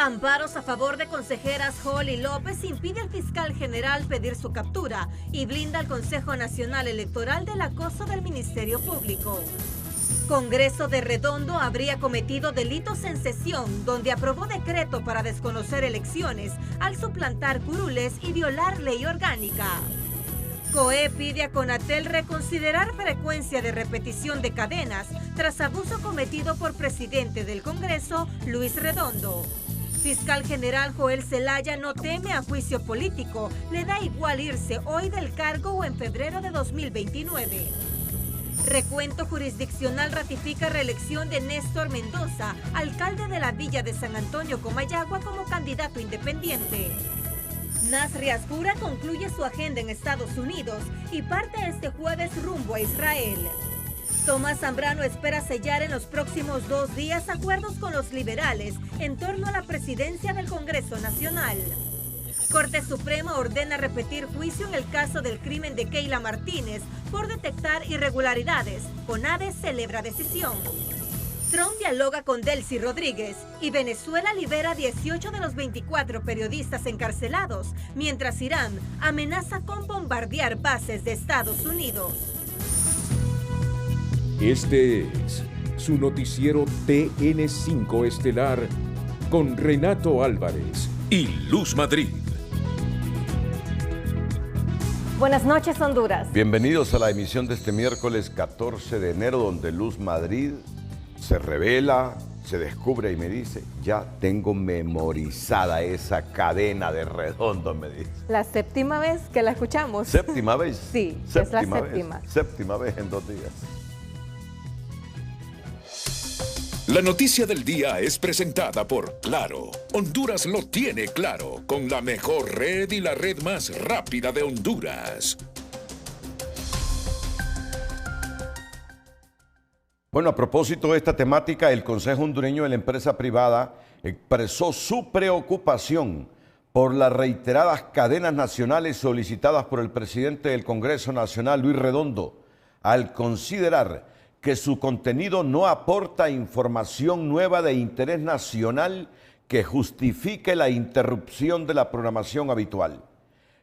Amparos a favor de consejeras Hall y López impide al fiscal general pedir su captura y blinda al Consejo Nacional Electoral del acoso del Ministerio Público. Congreso de Redondo habría cometido delitos en sesión, donde aprobó decreto para desconocer elecciones al suplantar curules y violar ley orgánica. COE pide a Conatel reconsiderar frecuencia de repetición de cadenas tras abuso cometido por presidente del Congreso, Luis Redondo. Fiscal General Joel Zelaya no teme a juicio político, le da igual irse hoy del cargo o en febrero de 2029. Recuento jurisdiccional ratifica reelección de Néstor Mendoza, alcalde de la villa de San Antonio, Comayagua, como candidato independiente. Nasri Asbura concluye su agenda en Estados Unidos y parte este jueves rumbo a Israel. Tomás Zambrano espera sellar en los próximos 2 días acuerdos con los liberales en torno a la presidencia del Congreso Nacional. Corte Suprema ordena repetir juicio en el caso del crimen de Keila Martínez por detectar irregularidades. CONADE celebra decisión. Trump dialoga con Delcy Rodríguez y Venezuela libera 18 de los 24 periodistas encarcelados, mientras Irán amenaza con bombardear bases de Estados Unidos. Este es su noticiero TN5 Estelar con Renato Álvarez y Luz Madrid. Buenas noches, Honduras. Bienvenidos a la emisión de este miércoles 14 de enero, donde Luz Madrid se revela, se descubre y me dice: ya tengo memorizada esa cadena de Redondo, me dice. La 7ª vez que la escuchamos. ¿Séptima vez? Sí, séptima es la 7ª. Séptima vez en 2 días. La noticia del día es presentada por Claro. Honduras lo tiene claro, con la mejor red y la red más rápida de Honduras. Bueno, a propósito de esta temática, el Consejo Hondureño de la Empresa Privada expresó su preocupación por las reiteradas cadenas nacionales solicitadas por el presidente del Congreso Nacional, Luis Redondo, al considerar que su contenido no aporta información nueva de interés nacional que justifique la interrupción de la programación habitual.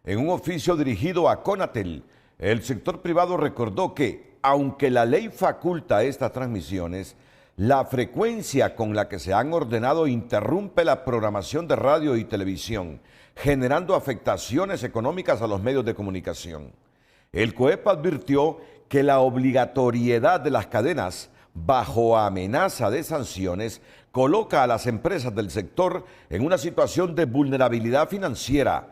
En un oficio dirigido a Conatel, el sector privado recordó que, aunque la ley faculta estas transmisiones, la frecuencia con la que se han ordenado interrumpe la programación de radio y televisión, generando afectaciones económicas a los medios de comunicación. El COEP advirtió que la obligatoriedad de las cadenas, bajo amenaza de sanciones, coloca a las empresas del sector en una situación de vulnerabilidad financiera,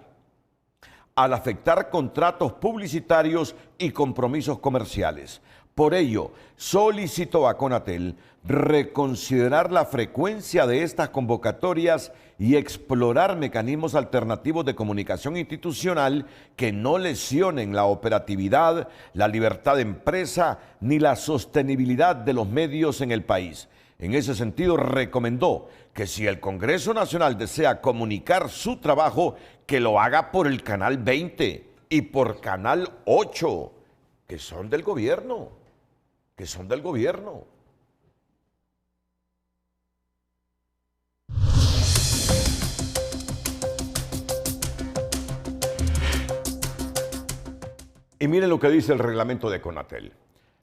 al afectar contratos publicitarios y compromisos comerciales. Por ello, solicitó a Conatel reconsiderar la frecuencia de estas convocatorias y explorar mecanismos alternativos de comunicación institucional que no lesionen la operatividad, la libertad de empresa ni la sostenibilidad de los medios en el país. En ese sentido, recomendó que si el Congreso Nacional desea comunicar su trabajo, que lo haga por el Canal 20 y por Canal 8, que son del gobierno. Y miren lo que dice el reglamento de Conatel.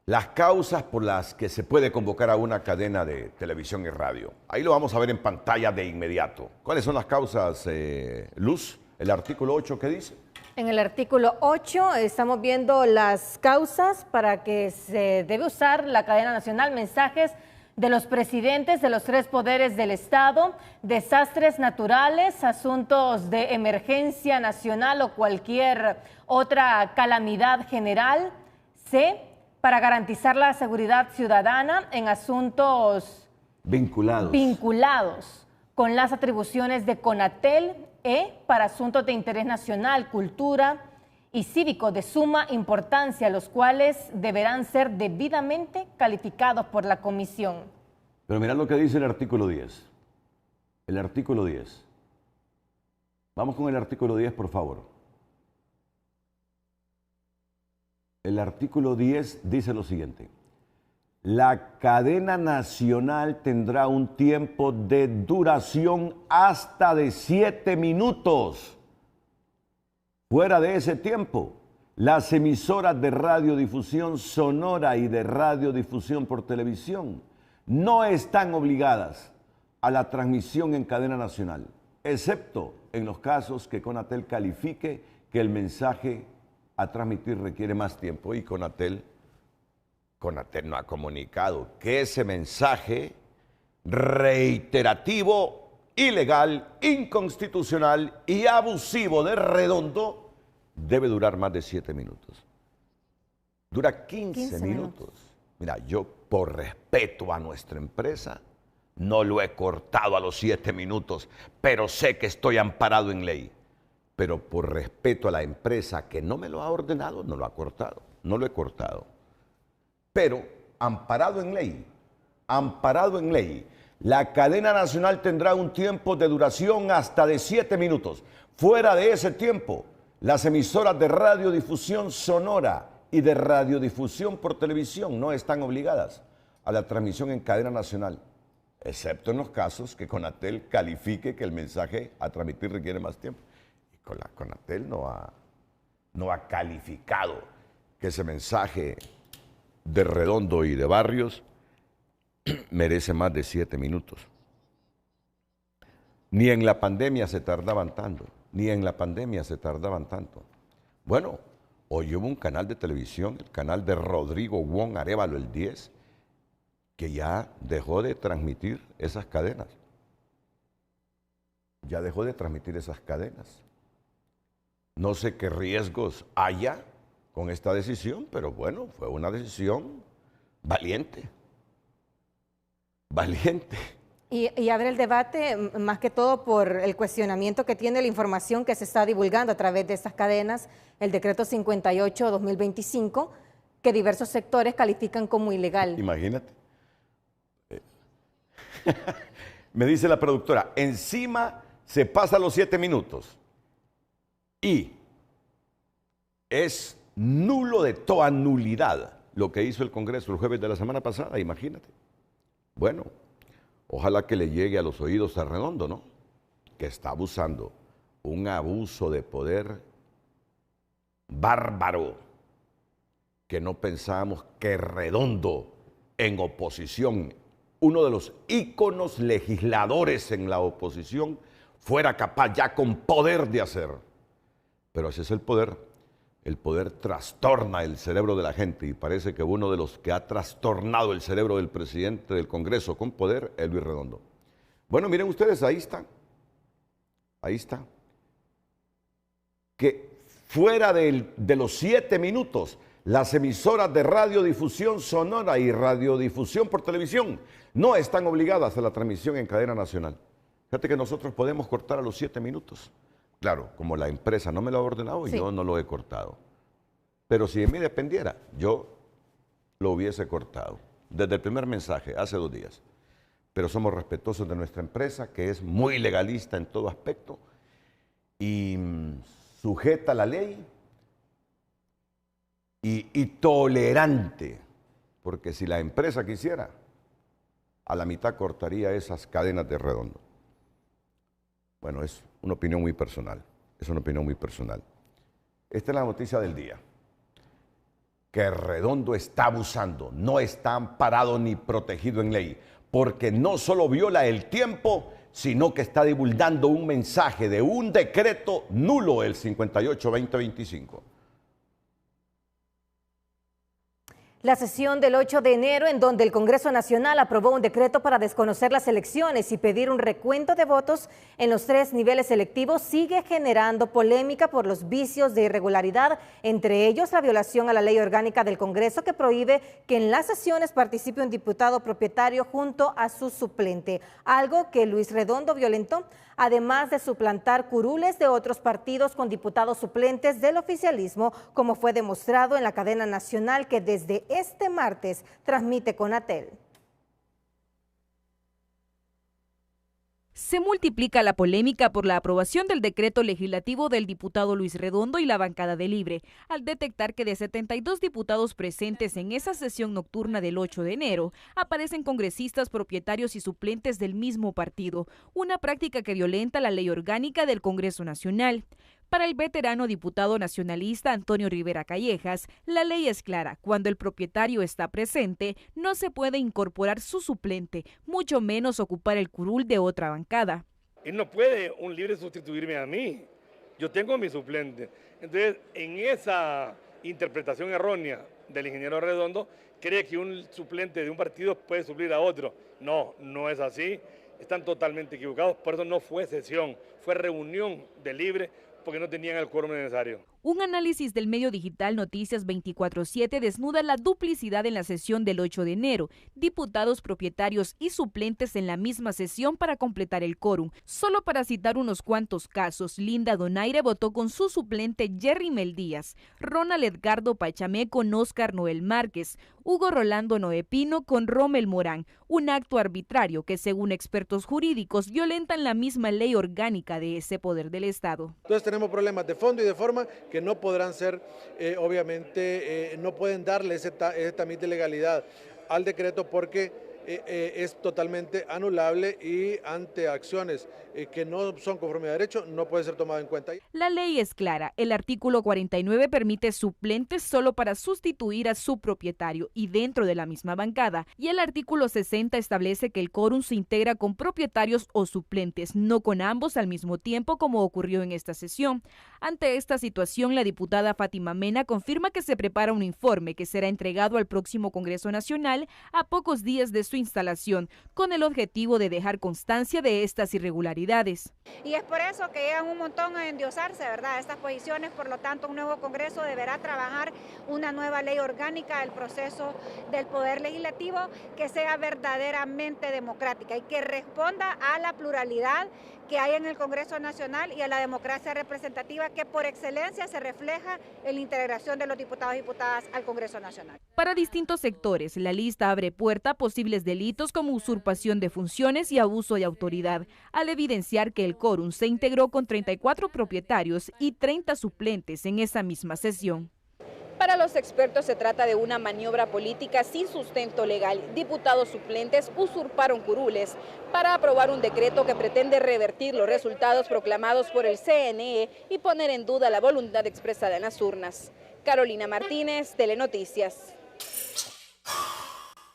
Las causas por las que se puede convocar a una cadena de televisión y radio. Ahí lo vamos a ver en pantalla de inmediato. ¿Cuáles son las causas, Luz? ¿El artículo 8 qué dice? En el artículo 8 estamos viendo las causas para que se debe usar la cadena nacional, mensajes de los presidentes de los 3 poderes del Estado, desastres naturales, asuntos de emergencia nacional o cualquier otra calamidad general. C, para garantizar la seguridad ciudadana en asuntos vinculados con las atribuciones de Conatel. E, para asuntos de interés nacional, cultura y cívico de suma importancia, los cuales deberán ser debidamente calificados por la comisión. Pero mirad lo que dice el artículo 10. El artículo 10. Vamos con el artículo 10, por favor. El artículo 10 dice lo siguiente: La cadena nacional tendrá un tiempo de duración hasta de 7 minutos. Fuera de ese tiempo, las emisoras de radiodifusión sonora y de radiodifusión por televisión no están obligadas a la transmisión en cadena nacional, excepto en los casos que Conatel califique que el mensaje a transmitir requiere más tiempo. Y Conatel no ha comunicado que ese mensaje reiterativo, ilegal, inconstitucional y abusivo de Redondo debe durar más de 7 minutos. Dura 15 minutos. Mira, yo por respeto a nuestra empresa no lo he cortado a los 7 minutos, pero sé que estoy amparado en ley. Pero por respeto a la empresa que no me lo ha ordenado, no lo ha cortado, no lo he cortado. Pero amparado en ley, la cadena nacional tendrá un tiempo de duración hasta de 7 minutos. Fuera de ese tiempo, las emisoras de radiodifusión sonora y de radiodifusión por televisión no están obligadas a la transmisión en cadena nacional, excepto en los casos que Conatel califique que el mensaje a transmitir requiere más tiempo. Y Conatel no ha calificado que ese mensaje de Redondo y de Barrios merece más de 7 minutos. Ni en la pandemia se tardaban tanto. Bueno, hoy hubo un canal de televisión, el canal de Rodrigo Wong Arévalo, el 10, que ya dejó de transmitir esas cadenas. No sé qué riesgos haya con esta decisión, pero bueno, fue una decisión valiente. Y abre el debate más que todo por el cuestionamiento que tiene la información que se está divulgando a través de estas cadenas, el decreto 58-2025, que diversos sectores califican como ilegal. Imagínate. Me dice la productora, encima se pasa los 7 minutos y es nulo de toda nulidad lo que hizo el Congreso el jueves de la semana pasada, imagínate. Bueno, ojalá que le llegue a los oídos a Redondo, ¿no? Que está abusando, un abuso de poder bárbaro, que no pensábamos que Redondo en oposición, uno de los íconos legisladores en la oposición, fuera capaz ya con poder de hacer. Pero ese es el poder. El poder trastorna el cerebro de la gente y parece que uno de los que ha trastornado el cerebro del presidente del Congreso con poder es Luis Redondo. Bueno, miren ustedes, ahí está. Que fuera de los 7 minutos, las emisoras de radiodifusión sonora y radiodifusión por televisión no están obligadas a la transmisión en cadena nacional. Fíjate que nosotros podemos cortar a los 7 minutos. Claro, como la empresa no me lo ha ordenado, sí, yo no lo he cortado. Pero si de mí dependiera, yo lo hubiese cortado. Desde el primer mensaje, hace 2 días. Pero somos respetuosos de nuestra empresa, que es muy legalista en todo aspecto y sujeta a la ley y tolerante. Porque si la empresa quisiera, a la mitad cortaría esas cadenas de Redondo. Bueno, es una opinión muy personal. Esta es la noticia del día. Que Redondo está abusando, no está amparado ni protegido en ley, porque no solo viola el tiempo, sino que está divulgando un mensaje de un decreto nulo, el 58-2025. La sesión del 8 de enero, en donde el Congreso Nacional aprobó un decreto para desconocer las elecciones y pedir un recuento de votos en los 3 niveles electivos, sigue generando polémica por los vicios de irregularidad, entre ellos la violación a la ley orgánica del Congreso que prohíbe que en las sesiones participe un diputado propietario junto a su suplente, algo que Luis Redondo violentó, además de suplantar curules de otros partidos con diputados suplentes del oficialismo, como fue demostrado en la cadena nacional que desde este martes transmite Conatel. Se multiplica la polémica por la aprobación del decreto legislativo del diputado Luis Redondo y la bancada de Libre, al detectar que de 72 diputados presentes en esa sesión nocturna del 8 de enero, aparecen congresistas propietarios y suplentes del mismo partido, una práctica que violenta la ley orgánica del Congreso Nacional. Para el veterano diputado nacionalista Antonio Rivera Callejas, la ley es clara. Cuando el propietario está presente, no se puede incorporar su suplente, mucho menos ocupar el curul de otra bancada. Y no puede un libre sustituirme a mí. Yo tengo mi suplente. Entonces, en esa interpretación errónea del ingeniero Redondo, cree que un suplente de un partido puede suplir a otro. No, no es así. Están totalmente equivocados. Por eso no fue sesión, fue reunión de Libre, porque no tenían el quórum necesario. Un análisis del medio digital Noticias 24/7 desnuda la duplicidad en la sesión del 8 de enero. Diputados propietarios y suplentes en la misma sesión para completar el quórum. Solo para citar unos cuantos casos, Linda Donaire votó con su suplente Jerry Mel Díaz, Ronald Edgardo Pachamé con Óscar Noel Márquez, Hugo Rolando Noepino con Rommel Morán, un acto arbitrario que según expertos jurídicos violentan la misma ley orgánica de ese poder del Estado. Entonces tenemos problemas de fondo y de forma que no podrán ser, obviamente, no pueden darle ese tamiz de legalidad al decreto porque es totalmente anulable y ante acciones que no son conforme a derecho no puede ser tomado en cuenta. La ley es clara. El artículo 49 permite suplentes solo para sustituir a su propietario y dentro de la misma bancada. Y el artículo 60 establece que el quórum se integra con propietarios o suplentes, no con ambos al mismo tiempo como ocurrió en esta sesión. Ante esta situación, la diputada Fátima Mena confirma que se prepara un informe que será entregado al próximo Congreso Nacional a pocos días de su instalación, con el objetivo de dejar constancia de estas irregularidades. Y es por eso que llegan un montón a endiosarse, ¿verdad?, estas posiciones. Por lo tanto, un nuevo Congreso deberá trabajar una nueva ley orgánica del proceso del Poder Legislativo que sea verdaderamente democrática y que responda a la pluralidad que hay en el Congreso Nacional y a la democracia representativa que por excelencia se refleja en la integración de los diputados y diputadas al Congreso Nacional. Para distintos sectores, la lista abre puerta a posibles delitos como usurpación de funciones y abuso de autoridad, al evidenciar que el quórum se integró con 34 propietarios y 30 suplentes en esa misma sesión. Para los expertos se trata de una maniobra política sin sustento legal. Diputados suplentes usurparon curules para aprobar un decreto que pretende revertir los resultados proclamados por el CNE y poner en duda la voluntad expresada en las urnas. Carolina Martínez, Telenoticias.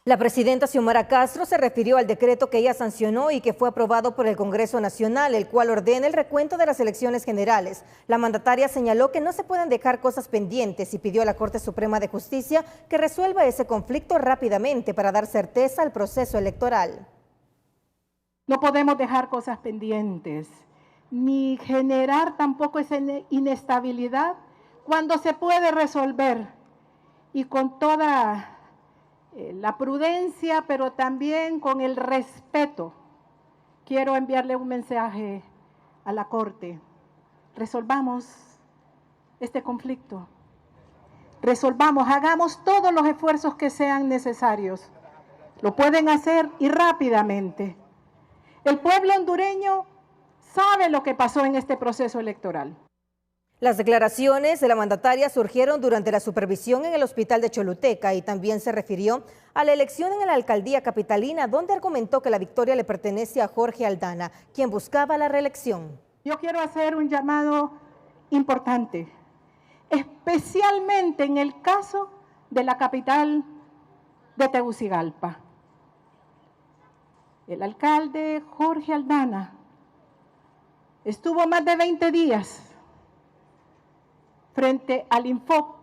La presidenta Xiomara Castro se refirió al decreto que ella sancionó y que fue aprobado por el Congreso Nacional, el cual ordena el recuento de las elecciones generales. La mandataria señaló que no se pueden dejar cosas pendientes y pidió a la Corte Suprema de Justicia que resuelva ese conflicto rápidamente para dar certeza al proceso electoral. No podemos dejar cosas pendientes, ni generar tampoco esa inestabilidad cuando se puede resolver y con toda la prudencia, pero también con el respeto. Quiero enviarle un mensaje a la Corte. Resolvamos este conflicto. Resolvamos, hagamos todos los esfuerzos que sean necesarios. Lo pueden hacer y rápidamente. El pueblo hondureño sabe lo que pasó en este proceso electoral. Las declaraciones de la mandataria surgieron durante la supervisión en el hospital de Choluteca y también se refirió a la elección en la alcaldía capitalina, donde argumentó que la victoria le pertenece a Jorge Aldana, quien buscaba la reelección. Yo quiero hacer un llamado importante, especialmente en el caso de la capital de Tegucigalpa. El alcalde Jorge Aldana estuvo más de 20 días frente al Infoc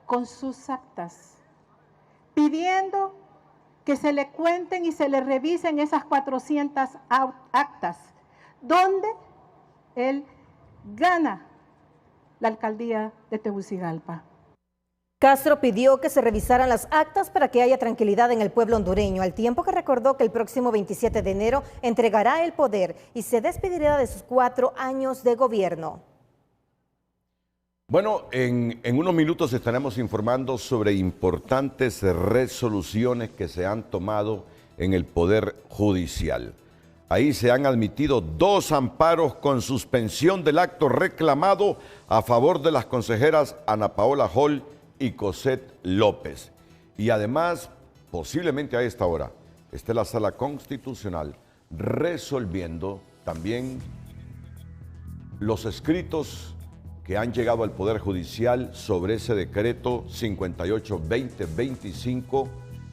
con sus actas, pidiendo que se le cuenten y se le revisen esas 400 actas, donde él gana la alcaldía de Tegucigalpa. Castro pidió que se revisaran las actas para que haya tranquilidad en el pueblo hondureño, al tiempo que recordó que el próximo 27 de enero entregará el poder y se despedirá de sus 4 años de gobierno. Bueno, en unos minutos estaremos informando sobre importantes resoluciones que se han tomado en el Poder Judicial. Ahí se han admitido 2 amparos con suspensión del acto reclamado a favor de las consejeras Ana Paola Hall y Cosette López. Y además, posiblemente a esta hora, esté la Sala Constitucional resolviendo también los escritos que han llegado al Poder Judicial sobre ese decreto 58-2025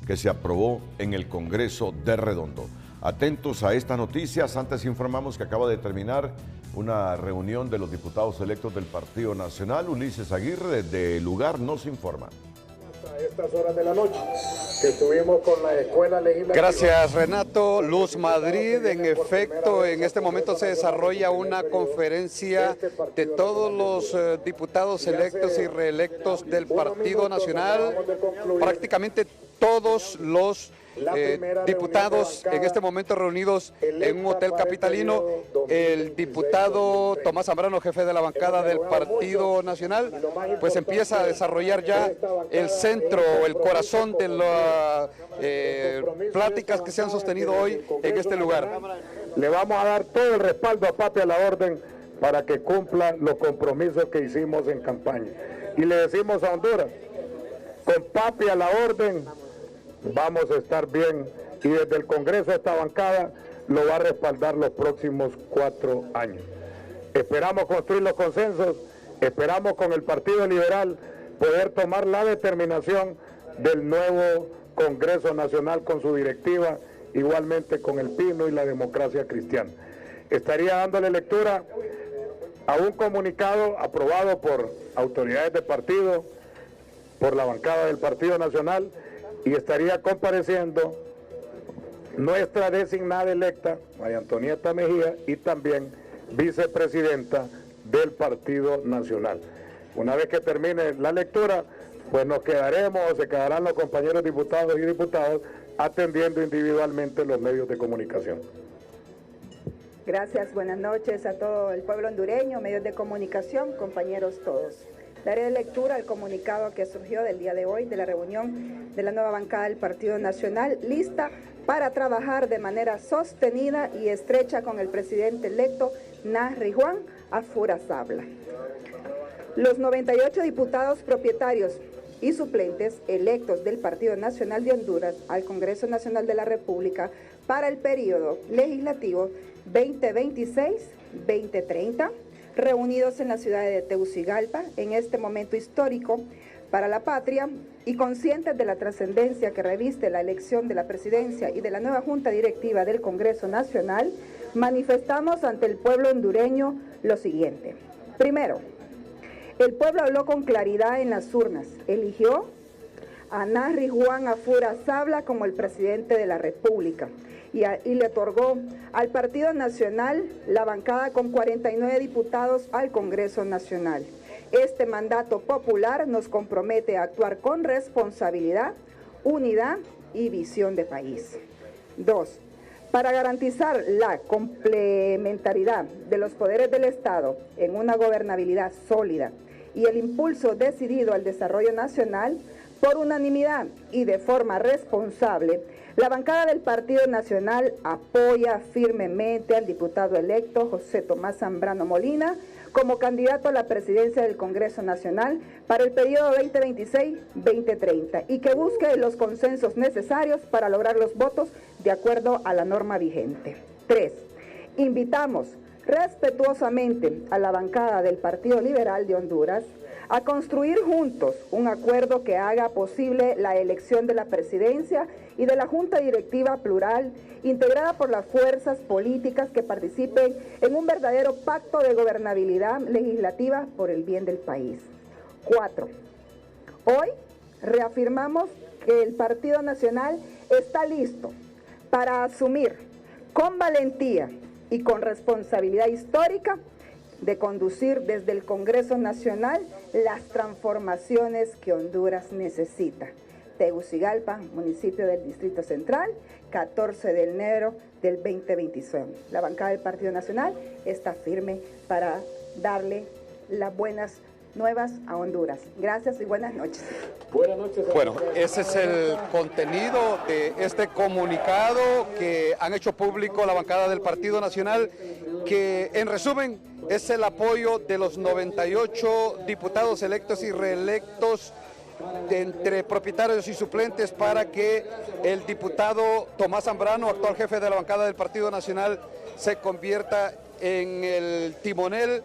que se aprobó en el Congreso de Redondo. Atentos a estas noticias. Antes informamos que acaba de terminar una reunión de los diputados electos del Partido Nacional. Ulises Aguirre, desde el lugar, nos informa. A estas horas de la noche que estuvimos con la Escuela Legislativa. Gracias, Renato. Luz Madrid, en efecto, en este momento se desarrolla una conferencia de todos los diputados electos y reelectos del Partido Nacional. Prácticamente todos los diputados en este momento reunidos en un hotel capitalino. El diputado Tomás Zambrano, jefe de la bancada del Partido Nacional, pues empieza a desarrollar ya el centro, el corazón de las pláticas que se han sostenido hoy en este lugar. Le vamos a dar todo el respaldo a Papi a la Orden para que cumpla los compromisos que hicimos en campaña. Y le decimos a Honduras, con Papi a la Orden vamos a estar bien, y desde el Congreso esta bancada lo va a respaldar los próximos 4 años. Esperamos construir los consensos, esperamos con el Partido Liberal poder tomar la determinación del nuevo Congreso Nacional con su directiva, igualmente con el Pino y la Democracia Cristiana. Estaría dándole lectura a un comunicado aprobado por autoridades de partido, por la bancada del Partido Nacional, y estaría compareciendo nuestra designada electa, María Antonieta Mejía, y también vicepresidenta del Partido Nacional. Una vez que termine la lectura, pues nos quedaremos o se quedarán los compañeros diputados y diputadas atendiendo individualmente los medios de comunicación. Gracias, buenas noches a todo el pueblo hondureño, medios de comunicación, compañeros todos. Daré lectura al comunicado que surgió del día de hoy de la reunión de la nueva bancada del Partido Nacional, lista para trabajar de manera sostenida y estrecha con el presidente electo Narri Juan Afurazabla. Los 98 diputados propietarios y suplentes electos del Partido Nacional de Honduras al Congreso Nacional de la República para el periodo legislativo 2026-2030, reunidos en la ciudad de Tegucigalpa en este momento histórico para la patria y conscientes de la trascendencia que reviste la elección de la presidencia y de la nueva Junta Directiva del Congreso Nacional, manifestamos ante el pueblo hondureño lo siguiente. Primero, el pueblo habló con claridad en las urnas, eligió a Narri Juan Afurazabla como el presidente de la República y le otorgó al Partido Nacional la bancada con 49 diputados al Congreso Nacional. Este mandato popular nos compromete a actuar con responsabilidad, unidad y visión de país. 2. Para garantizar la complementariedad de los poderes del Estado en una gobernabilidad sólida y el impulso decidido al desarrollo nacional, por unanimidad y de forma responsable, la bancada del Partido Nacional apoya firmemente al diputado electo José Tomás Zambrano Molina como candidato a la presidencia del Congreso Nacional para el periodo 2026-2030 y que busque los consensos necesarios para lograr los votos de acuerdo a la norma vigente. 3. Invitamos respetuosamente a la bancada del Partido Liberal de Honduras a construir juntos un acuerdo que haga posible la elección de la presidencia y de la Junta Directiva plural, integrada por las fuerzas políticas que participen en un verdadero pacto de gobernabilidad legislativa por el bien del país. 4. Hoy reafirmamos que el Partido Nacional está listo para asumir con valentía y con responsabilidad histórica de conducir desde el Congreso Nacional las transformaciones que Honduras necesita. Tegucigalpa, municipio del Distrito Central, 14 de enero del 2025. La bancada del Partido Nacional está firme para darle las buenas nuevas a Honduras. Gracias y buenas noches. Buenas noches. Bueno, ese es el contenido de este comunicado que han hecho público la bancada del Partido Nacional, que en resumen es el apoyo de los 98 diputados electos y reelectos entre propietarios y suplentes para que el diputado Tomás Zambrano, actual jefe de la bancada del Partido Nacional, se convierta en el timonel,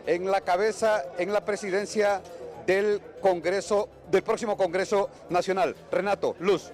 en la cabeza, en la presidencia del Congreso, del próximo Congreso Nacional. Renato, Luz.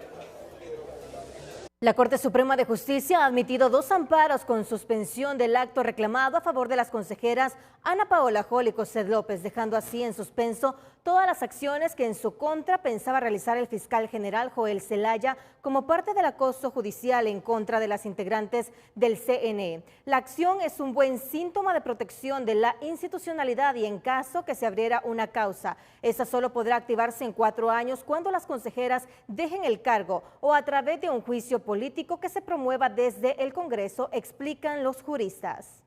La Corte Suprema de Justicia ha admitido 2 amparos con suspensión del acto reclamado a favor de las consejeras Ana Paola Hall y Cosette López, dejando así en suspenso todas las acciones que en su contra pensaba realizar el fiscal general Joel Zelaya como parte del acoso judicial en contra de las integrantes del CNE. La acción es un buen síntoma de protección de la institucionalidad y en caso que se abriera una causa, esa solo podrá activarse en 4 años cuando las consejeras dejen el cargo o a través de un juicio político que se promueva desde el Congreso, explican los juristas.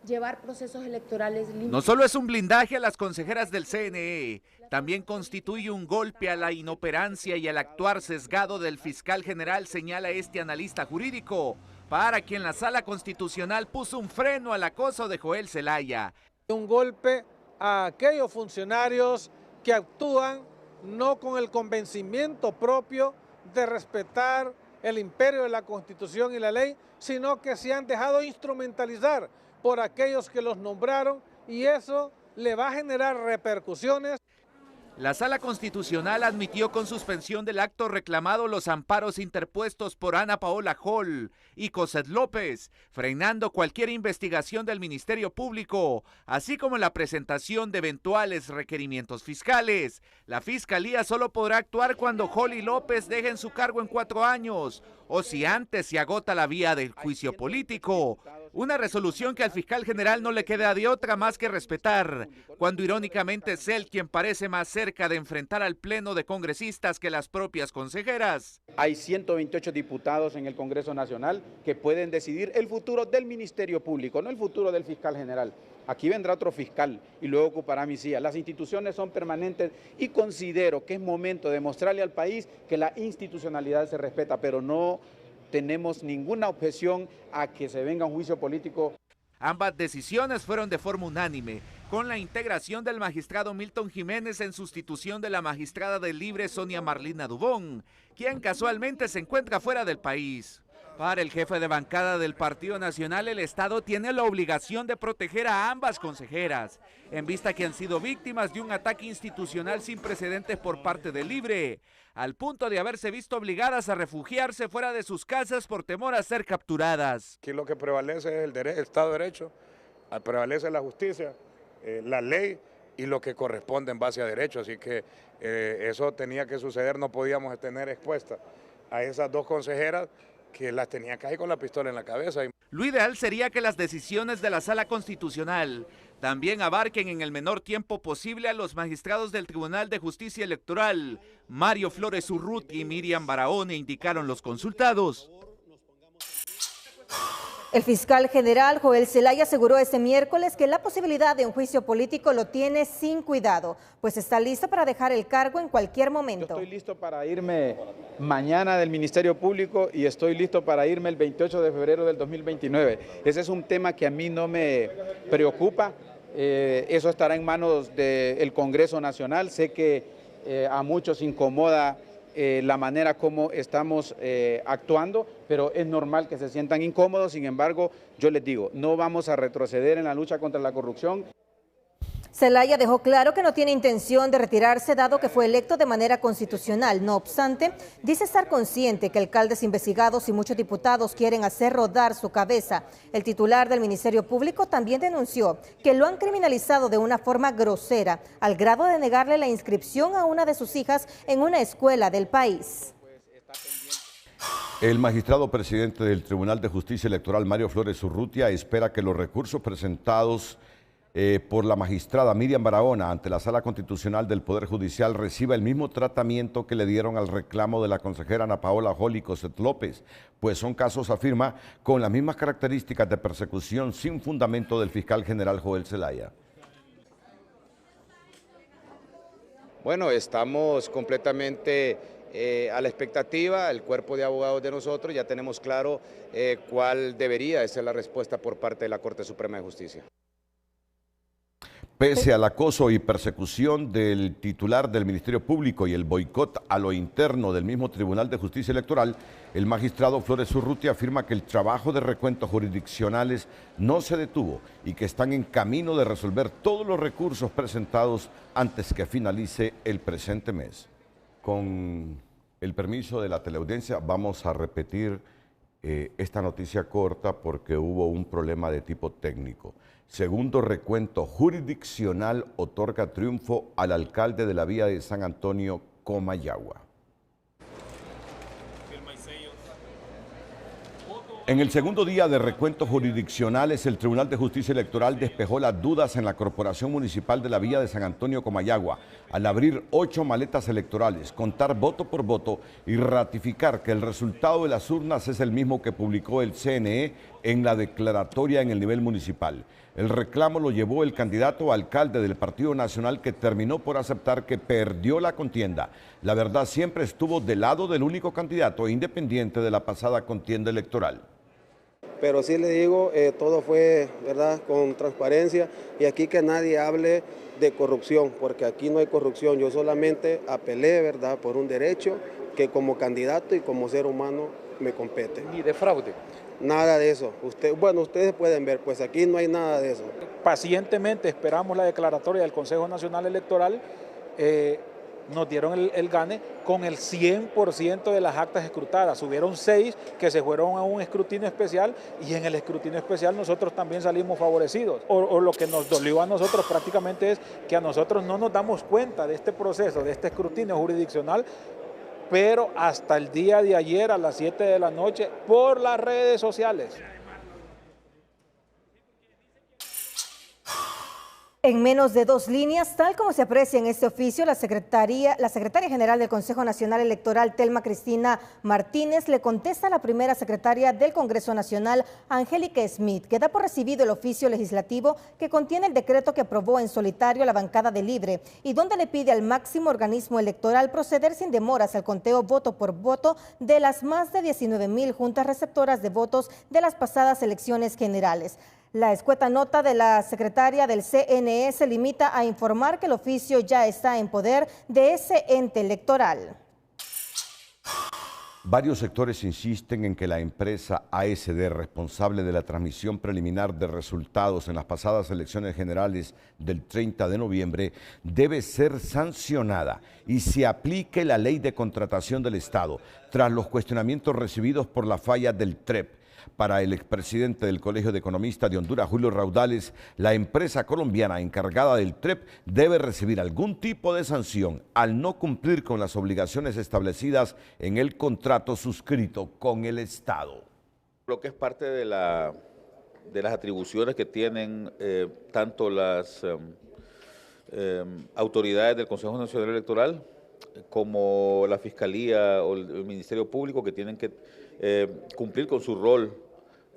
Llevar procesos electorales limpios. No solo es un blindaje a las consejeras del CNE, también constituye un golpe a la inoperancia y al actuar sesgado del fiscal general, señala este analista jurídico, para quien la Sala Constitucional puso un freno al acoso de Joel Zelaya. Un golpe a aquellos funcionarios que actúan no con el convencimiento propio de respetar el imperio de la Constitución y la ley, sino que se han dejado instrumentalizar por aquellos que los nombraron y eso le va a generar repercusiones. La Sala Constitucional admitió con suspensión del acto reclamado los amparos interpuestos por Ana Paola Hall y Cosette López, frenando cualquier investigación del Ministerio Público, así como la presentación de eventuales requerimientos fiscales. La Fiscalía solo podrá actuar cuando Hall y López dejen su cargo en 4 años, o si antes se agota la vía del juicio político. Una resolución que al fiscal general no le queda de otra más que respetar, cuando irónicamente es él quien parece más cerca de enfrentar al pleno de congresistas que las propias consejeras. Hay 128 diputados en el Congreso Nacional que pueden decidir el futuro del Ministerio Público, no el futuro del fiscal general. Aquí vendrá otro fiscal y luego ocupará mi silla. Las instituciones son permanentes y considero que es momento de mostrarle al país que la institucionalidad se respeta, pero no tenemos ninguna objeción a que se venga un juicio político. Ambas decisiones fueron de forma unánime, con la integración del magistrado Milton Jiménez en sustitución de la magistrada del Libre Sonia Marlina Dubón, quien casualmente se encuentra fuera del país. Para el jefe de bancada del Partido Nacional, el Estado tiene la obligación de proteger a ambas consejeras, en vista que han sido víctimas de un ataque institucional sin precedentes por parte del Libre, al punto de haberse visto obligadas a refugiarse fuera de sus casas por temor a ser capturadas. Aquí lo que prevalece es el Estado de Derecho, prevalece la justicia, la ley y lo que corresponde en base a derecho, así que eso tenía que suceder, no podíamos tener expuestas a esas 2 consejeras que las tenía casi con la pistola en la cabeza. Lo ideal sería que las decisiones de la Sala Constitucional también abarquen en el menor tiempo posible a los magistrados del Tribunal de Justicia Electoral, Mario Flores Urruti y Miriam Barahona, indicaron los consultados. El fiscal general Joel Zelaya aseguró este miércoles que la posibilidad de un juicio político lo tiene sin cuidado, pues está listo para dejar el cargo en cualquier momento. Yo estoy listo para irme mañana del Ministerio Público y estoy listo para irme el 28 de febrero del 2029. Ese es un tema que a mí no me preocupa, eso estará en manos del Congreso Nacional. Sé que a muchos incomoda la manera como estamos actuando, pero es normal que se sientan incómodos. Sin embargo, yo les digo, no vamos a retroceder en la lucha contra la corrupción. Zelaya dejó claro que no tiene intención de retirarse dado que fue electo de manera constitucional. No obstante, dice estar consciente que alcaldes investigados y muchos diputados quieren hacer rodar su cabeza. El titular del Ministerio Público también denunció que lo han criminalizado de una forma grosera, al grado de negarle la inscripción a una de sus hijas en una escuela del país. El magistrado presidente del Tribunal de Justicia Electoral, Mario Flores Urrutia, espera que los recursos presentados por la magistrada Miriam Barahona ante la Sala Constitucional del Poder Judicial reciba el mismo tratamiento que le dieron al reclamo de la consejera Ana Paola Hall y Cosette López, pues son casos, afirma, con las mismas características de persecución sin fundamento del fiscal general Joel Zelaya. Bueno, estamos completamente a la expectativa, el cuerpo de abogados de nosotros, ya tenemos claro cuál debería ser la respuesta por parte de la Corte Suprema de Justicia. Pese al acoso y persecución del titular del Ministerio Público y el boicot a lo interno del mismo Tribunal de Justicia Electoral, el magistrado Flores Urrutia afirma que el trabajo de recuentos jurisdiccionales no se detuvo y que están en camino de resolver todos los recursos presentados antes que finalice el presente mes. Con el permiso de la teleaudiencia, vamos a repetir esta noticia corta porque hubo un problema de tipo técnico. Segundo recuento jurisdiccional otorga triunfo al alcalde de la vía de San Antonio, Comayagua. En el segundo día de recuentos jurisdiccionales, el Tribunal de Justicia Electoral despejó las dudas en la Corporación Municipal de la Vía de San Antonio, Comayagua, al abrir 8 maletas electorales, contar voto por voto y ratificar que el resultado de las urnas es el mismo que publicó el CNE en la declaratoria en el nivel municipal. El reclamo lo llevó el candidato a alcalde del Partido Nacional, que terminó por aceptar que perdió la contienda. La verdad siempre estuvo del lado del único candidato independiente de la pasada contienda electoral. Pero sí le digo, todo fue, ¿verdad?, con transparencia, y aquí que nadie hable de corrupción, porque aquí no hay corrupción. Yo solamente apelé, ¿verdad?, por un derecho que como candidato y como ser humano me compete. ¿Ni de fraude? Nada de eso. Ustedes pueden ver, pues aquí no hay nada de eso. Pacientemente esperamos la declaratoria del Consejo Nacional Electoral. Nos dieron el gane con el 100% de las actas escrutadas. Hubieron 6 que se fueron a un escrutinio especial, y en el escrutinio especial nosotros también salimos favorecidos. O lo que nos dolió a nosotros prácticamente es que a nosotros no nos damos cuenta de este proceso, de este escrutinio jurisdiccional, pero hasta el día de ayer a las 7 de la noche por las redes sociales. En menos de 2 líneas, tal como se aprecia en este oficio, la secretaria general del Consejo Nacional Electoral, Telma Cristina Martínez, le contesta a la primera secretaria del Congreso Nacional, Angélica Smith, que da por recibido el oficio legislativo que contiene el decreto que aprobó en solitario la bancada de Libre, y donde le pide al máximo organismo electoral proceder sin demoras al conteo voto por voto de las más de 19,000 juntas receptoras de votos de las pasadas elecciones generales. La escueta nota de la secretaria del CNE se limita a informar que el oficio ya está en poder de ese ente electoral. Varios sectores insisten en que la empresa ASD, responsable de la transmisión preliminar de resultados en las pasadas elecciones generales del 30 de noviembre, debe ser sancionada y se aplique la ley de contratación del Estado, tras los cuestionamientos recibidos por la falla del TREP. Para el expresidente del Colegio de Economistas de Honduras, Julio Raudales, la empresa colombiana encargada del TREP debe recibir algún tipo de sanción al no cumplir con las obligaciones establecidas en el contrato suscrito con el Estado. Lo que es parte de las atribuciones que tienen tanto las autoridades del Consejo Nacional Electoral como la Fiscalía o el Ministerio Público, que tienen que cumplir con su rol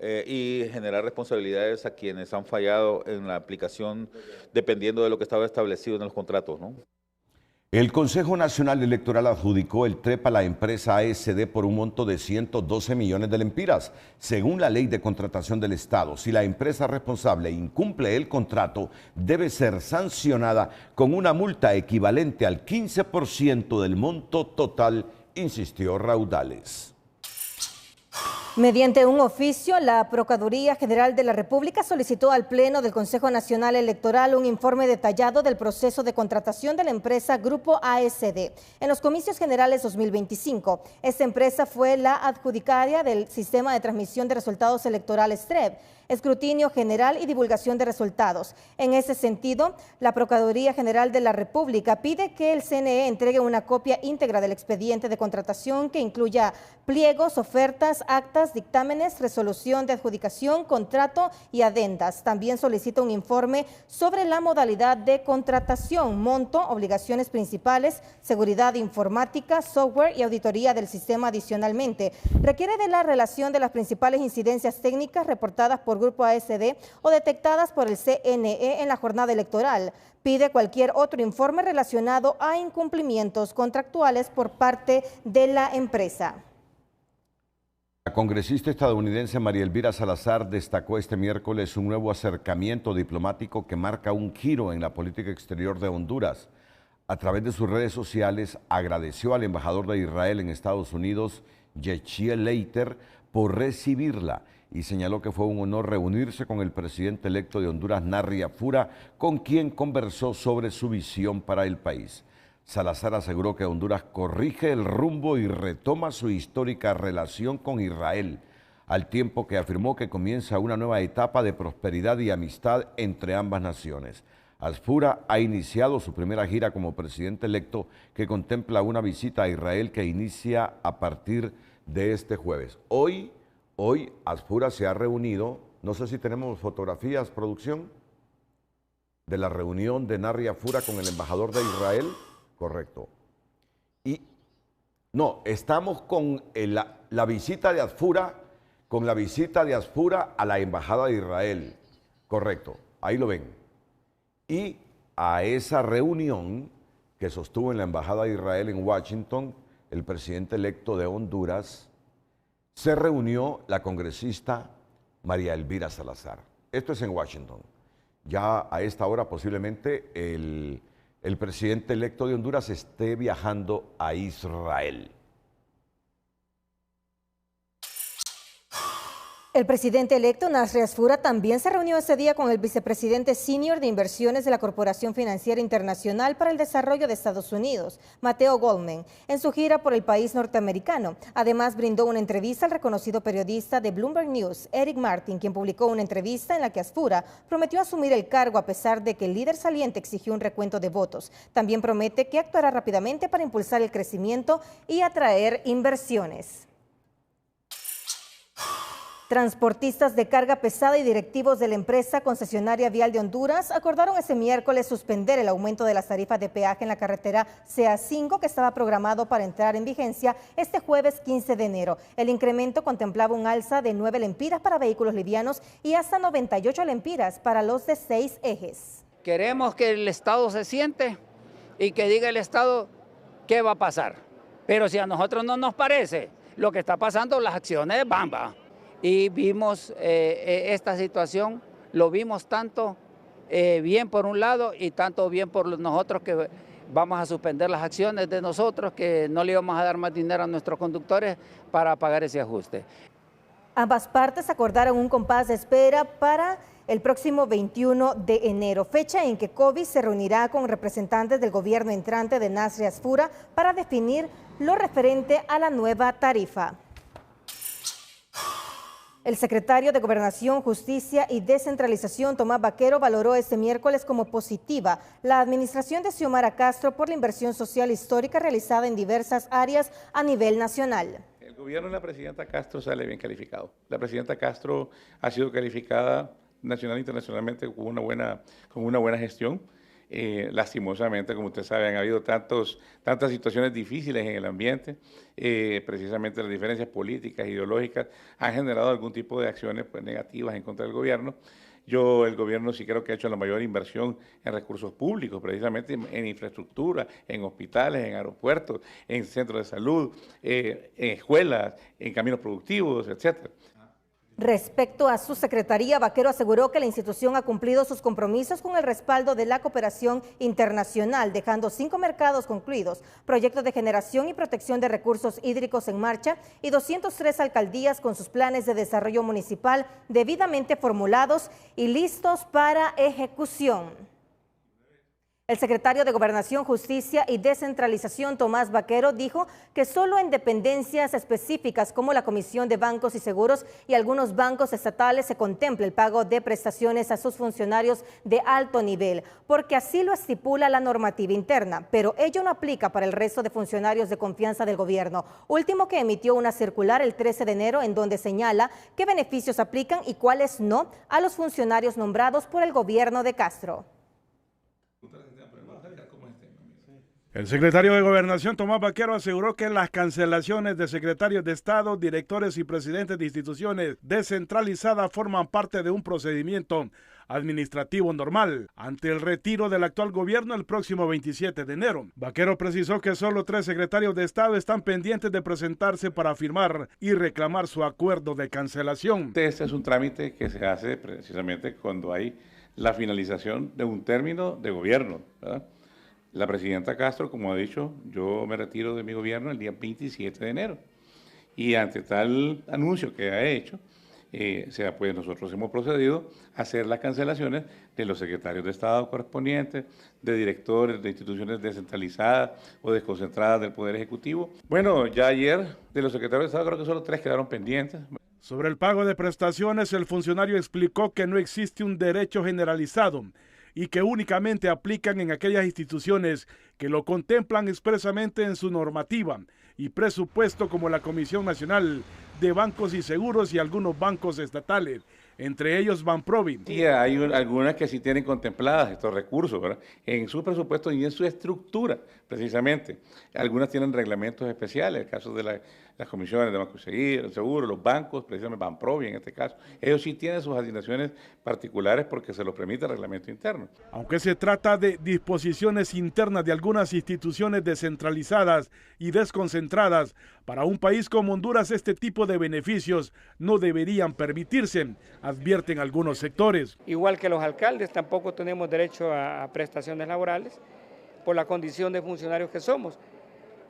y generar responsabilidades a quienes han fallado en la aplicación, dependiendo de lo que estaba establecido en los contratos, ¿no? El Consejo Nacional Electoral adjudicó el TREP a la empresa ASD por un monto de 112 millones de lempiras. Según la ley de contratación del Estado, si la empresa responsable incumple el contrato, debe ser sancionada con una multa equivalente al 15% del monto total, insistió Raudales. Mediante un oficio, la Procuraduría General de la República solicitó al Pleno del Consejo Nacional Electoral un informe detallado del proceso de contratación de la empresa Grupo ASD en los comicios generales 2025. Esta empresa fue la adjudicaria del Sistema de Transmisión de Resultados Electorales TREP, escrutinio general y divulgación de resultados. En ese sentido, la Procuraduría General de la República pide que el CNE entregue una copia íntegra del expediente de contratación que incluya pliegos, ofertas, actas cartas, dictámenes, resolución de adjudicación, contrato y adendas. También solicita un informe sobre la modalidad de contratación, monto, obligaciones principales, seguridad informática, software y auditoría del sistema adicionalmente. Requiere de la relación de las principales incidencias técnicas reportadas por Grupo ASD o detectadas por el CNE en la jornada electoral. Pide cualquier otro informe relacionado a incumplimientos contractuales por parte de la empresa. La congresista estadounidense María Elvira Salazar destacó este miércoles un nuevo acercamiento diplomático que marca un giro en la política exterior de Honduras. A través de sus redes sociales agradeció al embajador de Israel en Estados Unidos, Yechiel Leiter, por recibirla y señaló que fue un honor reunirse con el presidente electo de Honduras, Narri Afura, con quien conversó sobre su visión para el país. Salazar aseguró que Honduras corrige el rumbo y retoma su histórica relación con Israel, al tiempo que afirmó que comienza una nueva etapa de prosperidad y amistad entre ambas naciones. Afura ha iniciado su primera gira como presidente electo, que contempla una visita a Israel que inicia a partir de este jueves. Hoy Afura se ha reunido, no sé si tenemos fotografías, producción, de la reunión de Narri Afura con el embajador de Israel. Correcto. Y no, estamos con la visita de Afura, a la embajada de Israel. Correcto, ahí lo ven. Y a esa reunión que sostuvo en la embajada de Israel en Washington, el presidente electo de Honduras, se reunió la congresista María Elvira Salazar. Esto es en Washington. Ya a esta hora posiblemente el presidente electo de Honduras esté viajando a Israel. El presidente electo, Narri Afura, también se reunió ese día con el vicepresidente senior de inversiones de la Corporación Financiera Internacional para el Desarrollo de Estados Unidos, Mateo Goldman, en su gira por el país norteamericano. Además, brindó una entrevista al reconocido periodista de Bloomberg News, Eric Martin, quien publicó una entrevista en la que Afura prometió asumir el cargo a pesar de que el líder saliente exigió un recuento de votos. También promete que actuará rápidamente para impulsar el crecimiento y atraer inversiones. Transportistas de carga pesada y directivos de la empresa concesionaria vial de Honduras acordaron ese miércoles suspender el aumento de las tarifas de peaje en la carretera CA5 que estaba programado para entrar en vigencia este jueves 15 de enero. El incremento contemplaba un alza de 9 lempiras para vehículos livianos y hasta 98 lempiras para los de 6 ejes. Queremos que el Estado se siente y que diga el Estado qué va a pasar. Pero si a nosotros no nos parece lo que está pasando, las acciones van. Y vimos esta situación, lo vimos tanto bien por un lado y tanto bien por nosotros que vamos a suspender las acciones de nosotros, que no le íbamos a dar más dinero a nuestros conductores para pagar ese ajuste. Ambas partes acordaron un compás de espera para el próximo 21 de enero, fecha en que COVID se reunirá con representantes del gobierno entrante de Narri Afura para definir lo referente a la nueva tarifa. El secretario de Gobernación, Justicia y Descentralización, Tomás Vaquero, valoró este miércoles como positiva la administración de Xiomara Castro por la inversión social histórica realizada en diversas áreas a nivel nacional. El gobierno de la presidenta Castro sale bien calificado. La presidenta Castro ha sido calificada nacional e internacionalmente con una buena gestión. Lastimosamente, como ustedes saben, ha habido tantas situaciones difíciles en el ambiente, precisamente las diferencias políticas, ideológicas, han generado algún tipo de acciones negativas en contra del gobierno. El gobierno sí creo que ha hecho la mayor inversión en recursos públicos, precisamente en infraestructura, en hospitales, en aeropuertos, en centros de salud, en escuelas, en caminos productivos, etcétera. Respecto a su secretaría, Vaquero aseguró que la institución ha cumplido sus compromisos con el respaldo de la cooperación internacional, dejando 5 mercados concluidos, proyectos de generación y protección de recursos hídricos en marcha y 203 alcaldías con sus planes de desarrollo municipal debidamente formulados y listos para ejecución. El secretario de Gobernación, Justicia y Descentralización, Tomás Vaquero, dijo que solo en dependencias específicas como la Comisión de Bancos y Seguros y algunos bancos estatales se contempla el pago de prestaciones a sus funcionarios de alto nivel, porque así lo estipula la normativa interna, pero ello no aplica para el resto de funcionarios de confianza del gobierno. Último que emitió una circular el 13 de enero en donde señala qué beneficios aplican y cuáles no a los funcionarios nombrados por el gobierno de Castro. El secretario de Gobernación, Tomás Vaquero, aseguró que las cancelaciones de secretarios de Estado, directores y presidentes de instituciones descentralizadas forman parte de un procedimiento administrativo normal ante el retiro del actual gobierno el próximo 27 de enero. Vaquero precisó que solo 3 secretarios de Estado están pendientes de presentarse para firmar y reclamar su acuerdo de cancelación. Este es un trámite que se hace precisamente cuando hay la finalización de un término de gobierno, ¿verdad? La presidenta Castro, como ha dicho, yo me retiro de mi gobierno el día 27 de enero. Y ante tal anuncio que ha hecho, pues nosotros hemos procedido a hacer las cancelaciones de los secretarios de Estado correspondientes, de directores de instituciones descentralizadas o desconcentradas del Poder Ejecutivo. Bueno, ya ayer de los secretarios de Estado creo que solo 3 quedaron pendientes. Sobre el pago de prestaciones, el funcionario explicó que no existe un derecho generalizado y que únicamente aplican en aquellas instituciones que lo contemplan expresamente en su normativa y presupuesto, como la Comisión Nacional de Bancos y Seguros y algunos bancos estatales, entre ellos Banprovi. Sí, hay algunas que sí tienen contempladas estos recursos, ¿verdad?, en su presupuesto y en su estructura, precisamente. Algunas tienen reglamentos especiales, el caso de las comisiones de Banco y Seguro, los bancos, precisamente Banprovi en este caso. Ellos sí tienen sus asignaciones particulares porque se lo permite el reglamento interno. Aunque se trata de disposiciones internas de algunas instituciones descentralizadas y desconcentradas, para un país como Honduras este tipo de beneficios no deberían permitirse, advierten algunos sectores. Igual que los alcaldes, tampoco tenemos derecho a prestaciones laborales por la condición de funcionarios que somos.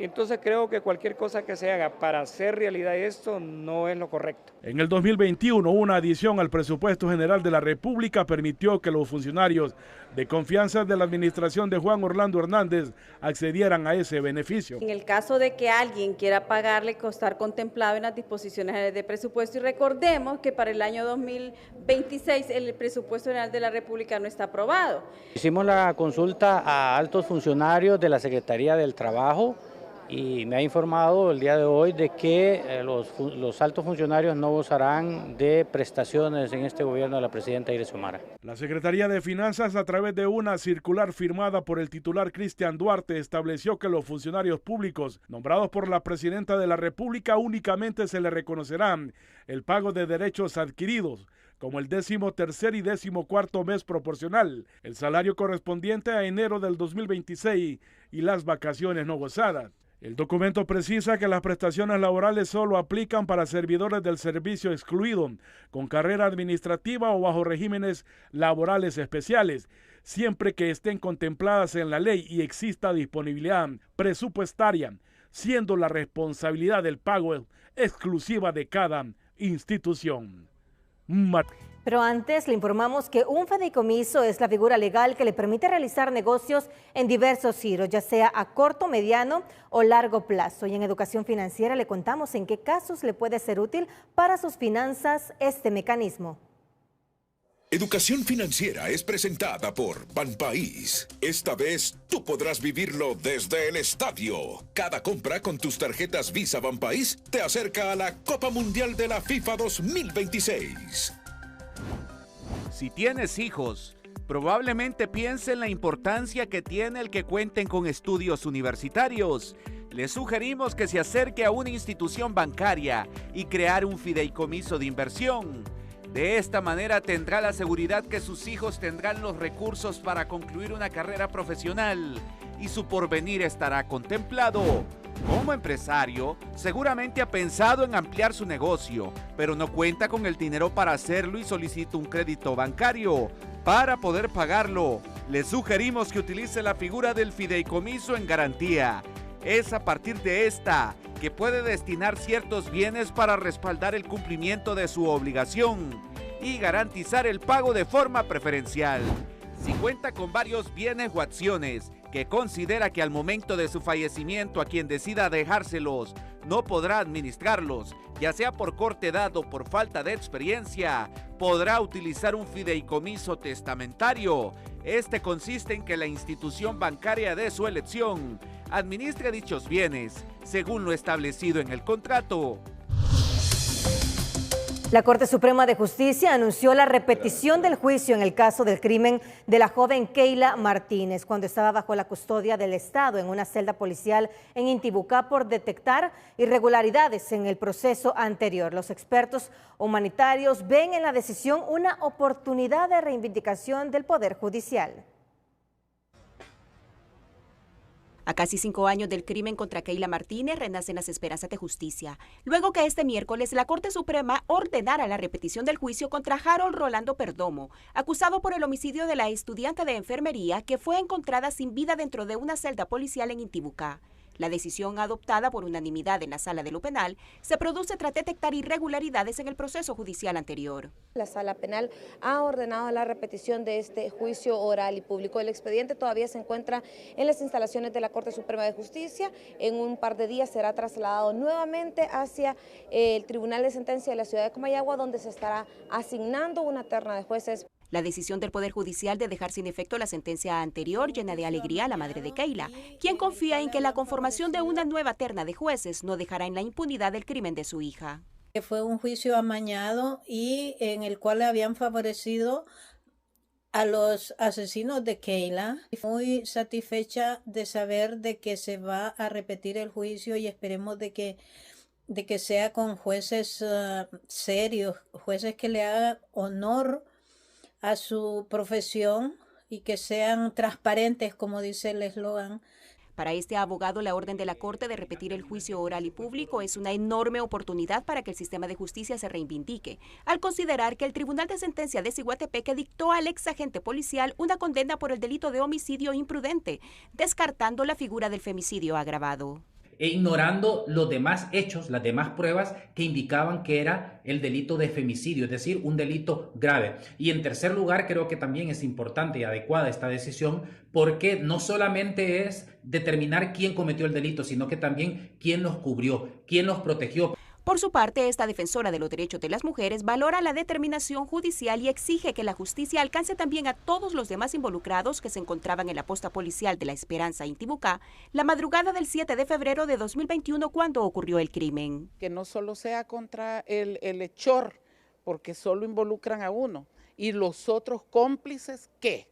Entonces creo que cualquier cosa que se haga para hacer realidad esto no es lo correcto. En el 2021, una adición al presupuesto general de la República permitió que los funcionarios de confianza de la administración de Juan Orlando Hernández accedieran a ese beneficio. En el caso de que alguien quiera pagarle, estar contemplado en las disposiciones de presupuesto, y recordemos que para el año 2026 el presupuesto general de la República no está aprobado. Hicimos la consulta a altos funcionarios de la Secretaría del Trabajo y me ha informado el día de hoy de que los altos funcionarios no gozarán de prestaciones en este gobierno de la presidenta Iris Omara. La Secretaría de Finanzas, a través de una circular firmada por el titular Cristian Duarte, estableció que los funcionarios públicos nombrados por la presidenta de la República únicamente se les reconocerán el pago de derechos adquiridos, como el 13º y 14º mes proporcional, el salario correspondiente a enero del 2026 y las vacaciones no gozadas. El documento precisa que las prestaciones laborales solo aplican para servidores del servicio excluido, con carrera administrativa o bajo regímenes laborales especiales, siempre que estén contempladas en la ley y exista disponibilidad presupuestaria, siendo la responsabilidad del pago exclusiva de cada institución. Pero antes le informamos que un fideicomiso es la figura legal que le permite realizar negocios en diversos giros, ya sea a corto, mediano o largo plazo. Y en Educación Financiera le contamos en qué casos le puede ser útil para sus finanzas este mecanismo. Educación Financiera es presentada por Banpaís. Esta vez tú podrás vivirlo desde el estadio. Cada compra con tus tarjetas Visa Banpaís te acerca a la Copa Mundial de la FIFA 2026. Si tienes hijos, probablemente piense en la importancia que tiene el que cuenten con estudios universitarios. Les sugerimos que se acerque a una institución bancaria y crear un fideicomiso de inversión. De esta manera tendrá la seguridad que sus hijos tendrán los recursos para concluir una carrera profesional y su porvenir estará contemplado. Como empresario, seguramente ha pensado en ampliar su negocio, pero no cuenta con el dinero para hacerlo y solicita un crédito bancario. Para poder pagarlo, le sugerimos que utilice la figura del fideicomiso en garantía. Es a partir de esta que puede destinar ciertos bienes para respaldar el cumplimiento de su obligación y garantizar el pago de forma preferencial. Si cuenta con varios bienes o acciones que considera que al momento de su fallecimiento a quien decida dejárselos no podrá administrarlos, ya sea por cortedad o por falta de experiencia, podrá utilizar un fideicomiso testamentario. Este consiste en que la institución bancaria de su elección administre dichos bienes, según lo establecido en el contrato. La Corte Suprema de Justicia anunció la repetición del juicio en el caso del crimen de la joven Keila Martínez, cuando estaba bajo la custodia del Estado en una celda policial en Intibucá por detectar irregularidades en el proceso anterior. Los expertos humanitarios ven en la decisión una oportunidad de reivindicación del Poder Judicial. A casi 5 años del crimen contra Keila Martínez renacen las esperanzas de justicia, luego que este miércoles la Corte Suprema ordenara la repetición del juicio contra Harold Rolando Perdomo, acusado por el homicidio de la estudiante de enfermería que fue encontrada sin vida dentro de una celda policial en Intibucá. La decisión adoptada por unanimidad en la Sala de lo Penal se produce tras detectar irregularidades en el proceso judicial anterior. La Sala Penal ha ordenado la repetición de este juicio oral y público. El expediente todavía se encuentra en las instalaciones de la Corte Suprema de Justicia. En un par de días será trasladado nuevamente hacia el Tribunal de Sentencia de la ciudad de Comayagua, donde se estará asignando una terna de jueces. La decisión del Poder Judicial de dejar sin efecto la sentencia anterior llena de alegría a la madre de Keila, quien confía en que la conformación de una nueva terna de jueces no dejará en la impunidad el crimen de su hija. Fue un juicio amañado y en el cual habían favorecido a los asesinos de Keila. Muy satisfecha de saber de que se va a repetir el juicio y esperemos de que sea con jueces serios, jueces que le hagan honor a su profesión y que sean transparentes, como dice el eslogan. Para este abogado, la orden de la Corte de repetir el juicio oral y público es una enorme oportunidad para que el sistema de justicia se reivindique, al considerar que el Tribunal de Sentencia de Siguatepeque dictó al ex agente policial una condena por el delito de homicidio imprudente, descartando la figura del femicidio agravado. E ignorando los demás hechos, las demás pruebas que indicaban que era el delito de femicidio, es decir, un delito grave. Y en tercer lugar, creo que también es importante y adecuada esta decisión porque no solamente es determinar quién cometió el delito, sino que también quién los cubrió, quién los protegió. Por su parte, esta defensora de los derechos de las mujeres valora la determinación judicial y exige que la justicia alcance también a todos los demás involucrados que se encontraban en la posta policial de La Esperanza, Intibucá, la madrugada del 7 de febrero de 2021, cuando ocurrió el crimen. Que no solo sea contra el hechor, porque solo involucran a uno, y los otros cómplices, ¿qué?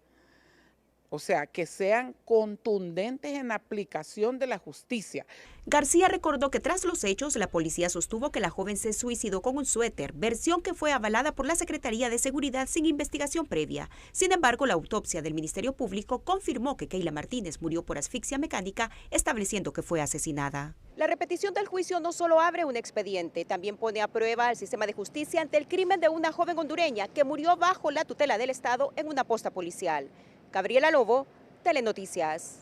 O sea, que sean contundentes en la aplicación de la justicia. García recordó que tras los hechos, la policía sostuvo que la joven se suicidó con un suéter, versión que fue avalada por la Secretaría de Seguridad sin investigación previa. Sin embargo, la autopsia del Ministerio Público confirmó que Keila Martínez murió por asfixia mecánica, estableciendo que fue asesinada. La repetición del juicio no solo abre un expediente, también pone a prueba al sistema de justicia ante el crimen de una joven hondureña que murió bajo la tutela del Estado en una posta policial. Gabriela Lobo, Telenoticias.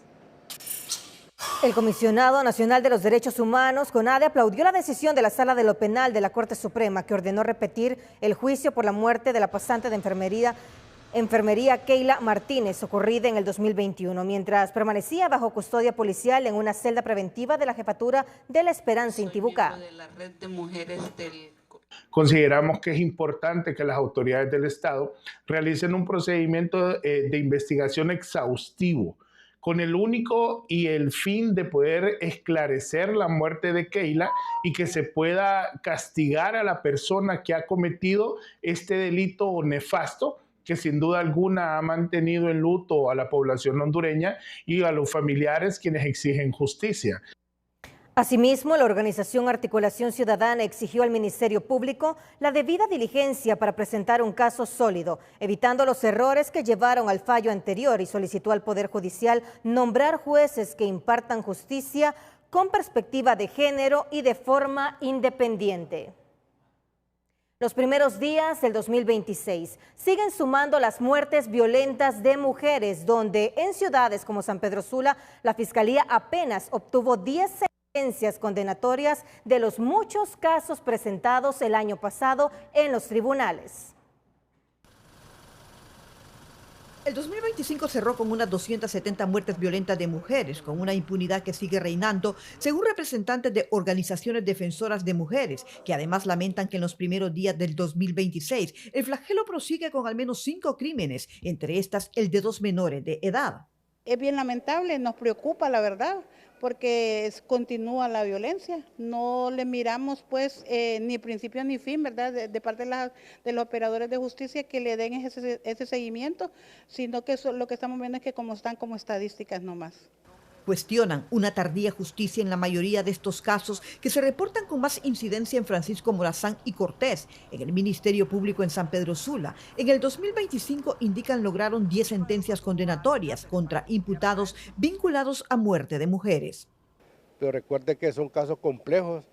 El Comisionado Nacional de los Derechos Humanos, CONADE, aplaudió la decisión de la Sala de lo Penal de la Corte Suprema que ordenó repetir el juicio por la muerte de la pasante de enfermería Keila Martínez, ocurrida en el 2021, mientras permanecía bajo custodia policial en una celda preventiva de la Jefatura de La Esperanza, Intibucá. Consideramos que es importante que las autoridades del Estado realicen un procedimiento de investigación exhaustivo con el único y el fin de poder esclarecer la muerte de Keila y que se pueda castigar a la persona que ha cometido este delito nefasto que sin duda alguna ha mantenido en luto a la población hondureña y a los familiares quienes exigen justicia. Asimismo, la organización Articulación Ciudadana exigió al Ministerio Público la debida diligencia para presentar un caso sólido, evitando los errores que llevaron al fallo anterior, y solicitó al Poder Judicial nombrar jueces que impartan justicia con perspectiva de género y de forma independiente. Los primeros días del 2026 siguen sumando las muertes violentas de mujeres, donde en ciudades como San Pedro Sula la Fiscalía apenas obtuvo 10 sentencias condenatorias de los muchos casos presentados el año pasado en los tribunales. El 2025 cerró con unas 270 muertes violentas de mujeres, con una impunidad que sigue reinando, según representantes de organizaciones defensoras de mujeres, que además lamentan que en los primeros días del 2026 el flagelo prosigue con al menos 5 crímenes, entre estas el de 2 menores de edad. Es bien lamentable, nos preocupa la verdad, porque continúa la violencia. No le miramos pues ni principio ni fin, ¿verdad? De parte de los operadores de justicia que le den ese seguimiento, sino que lo que estamos viendo es que están como estadísticas nomás. Cuestionan una tardía justicia en la mayoría de estos casos que se reportan con más incidencia en Francisco Morazán y Cortés, en el Ministerio Público en San Pedro Sula. En el 2025 indican lograron 10 sentencias condenatorias contra imputados vinculados a muerte de mujeres. Pero recuerde que son casos complejos,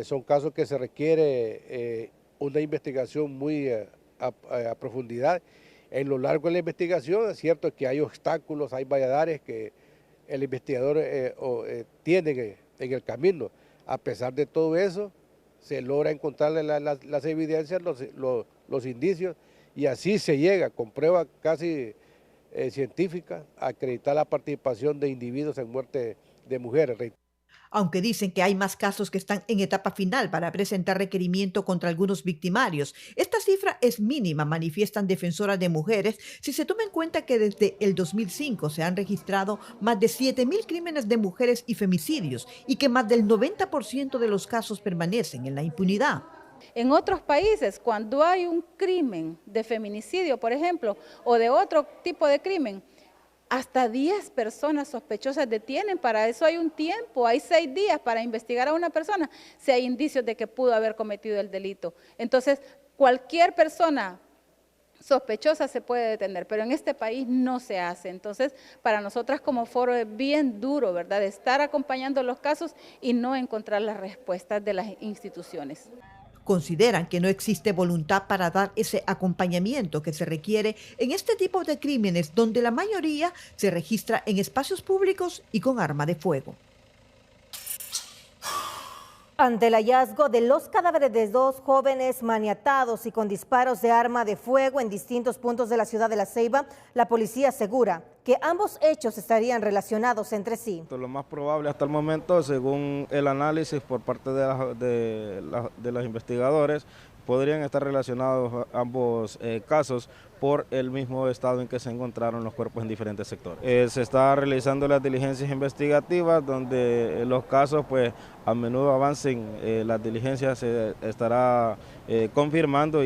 son casos que se requiere una investigación muy a profundidad. En lo largo de la investigación es cierto que hay obstáculos, hay valladares que el investigador tiene en el camino. A pesar de todo eso, se logra encontrar las evidencias, los indicios, y así se llega, con pruebas casi científicas, a acreditar la participación de individuos en muerte de mujeres. Aunque dicen que hay más casos que están en etapa final para presentar requerimiento contra algunos victimarios, esta cifra es mínima, manifiestan defensoras de mujeres, si se toma en cuenta que desde el 2005 se han registrado más de 7.000 crímenes de mujeres y femicidios y que más del 90% de los casos permanecen en la impunidad. En otros países, cuando hay un crimen de feminicidio, por ejemplo, o de otro tipo de crimen, hasta 10 personas sospechosas detienen. Para eso hay un tiempo, hay 6 días para investigar a una persona si hay indicios de que pudo haber cometido el delito. Entonces, cualquier persona sospechosa se puede detener, pero en este país no se hace. Entonces, para nosotras como foro es bien duro, ¿verdad?, estar acompañando los casos y no encontrar las respuestas de las instituciones. Consideran que no existe voluntad para dar ese acompañamiento que se requiere en este tipo de crímenes donde la mayoría se registra en espacios públicos y con arma de fuego. Ante el hallazgo de los cadáveres de 2 jóvenes maniatados y con disparos de arma de fuego en distintos puntos de la ciudad de La Ceiba, la policía asegura que ambos hechos estarían relacionados entre sí. Lo más probable hasta el momento, según el análisis por parte de los investigadores, podrían estar relacionados ambos casos por el mismo estado en que se encontraron los cuerpos en diferentes sectores. Se está realizando las diligencias investigativas donde los casos pues a menudo avancen, las diligencias se estará confirmando.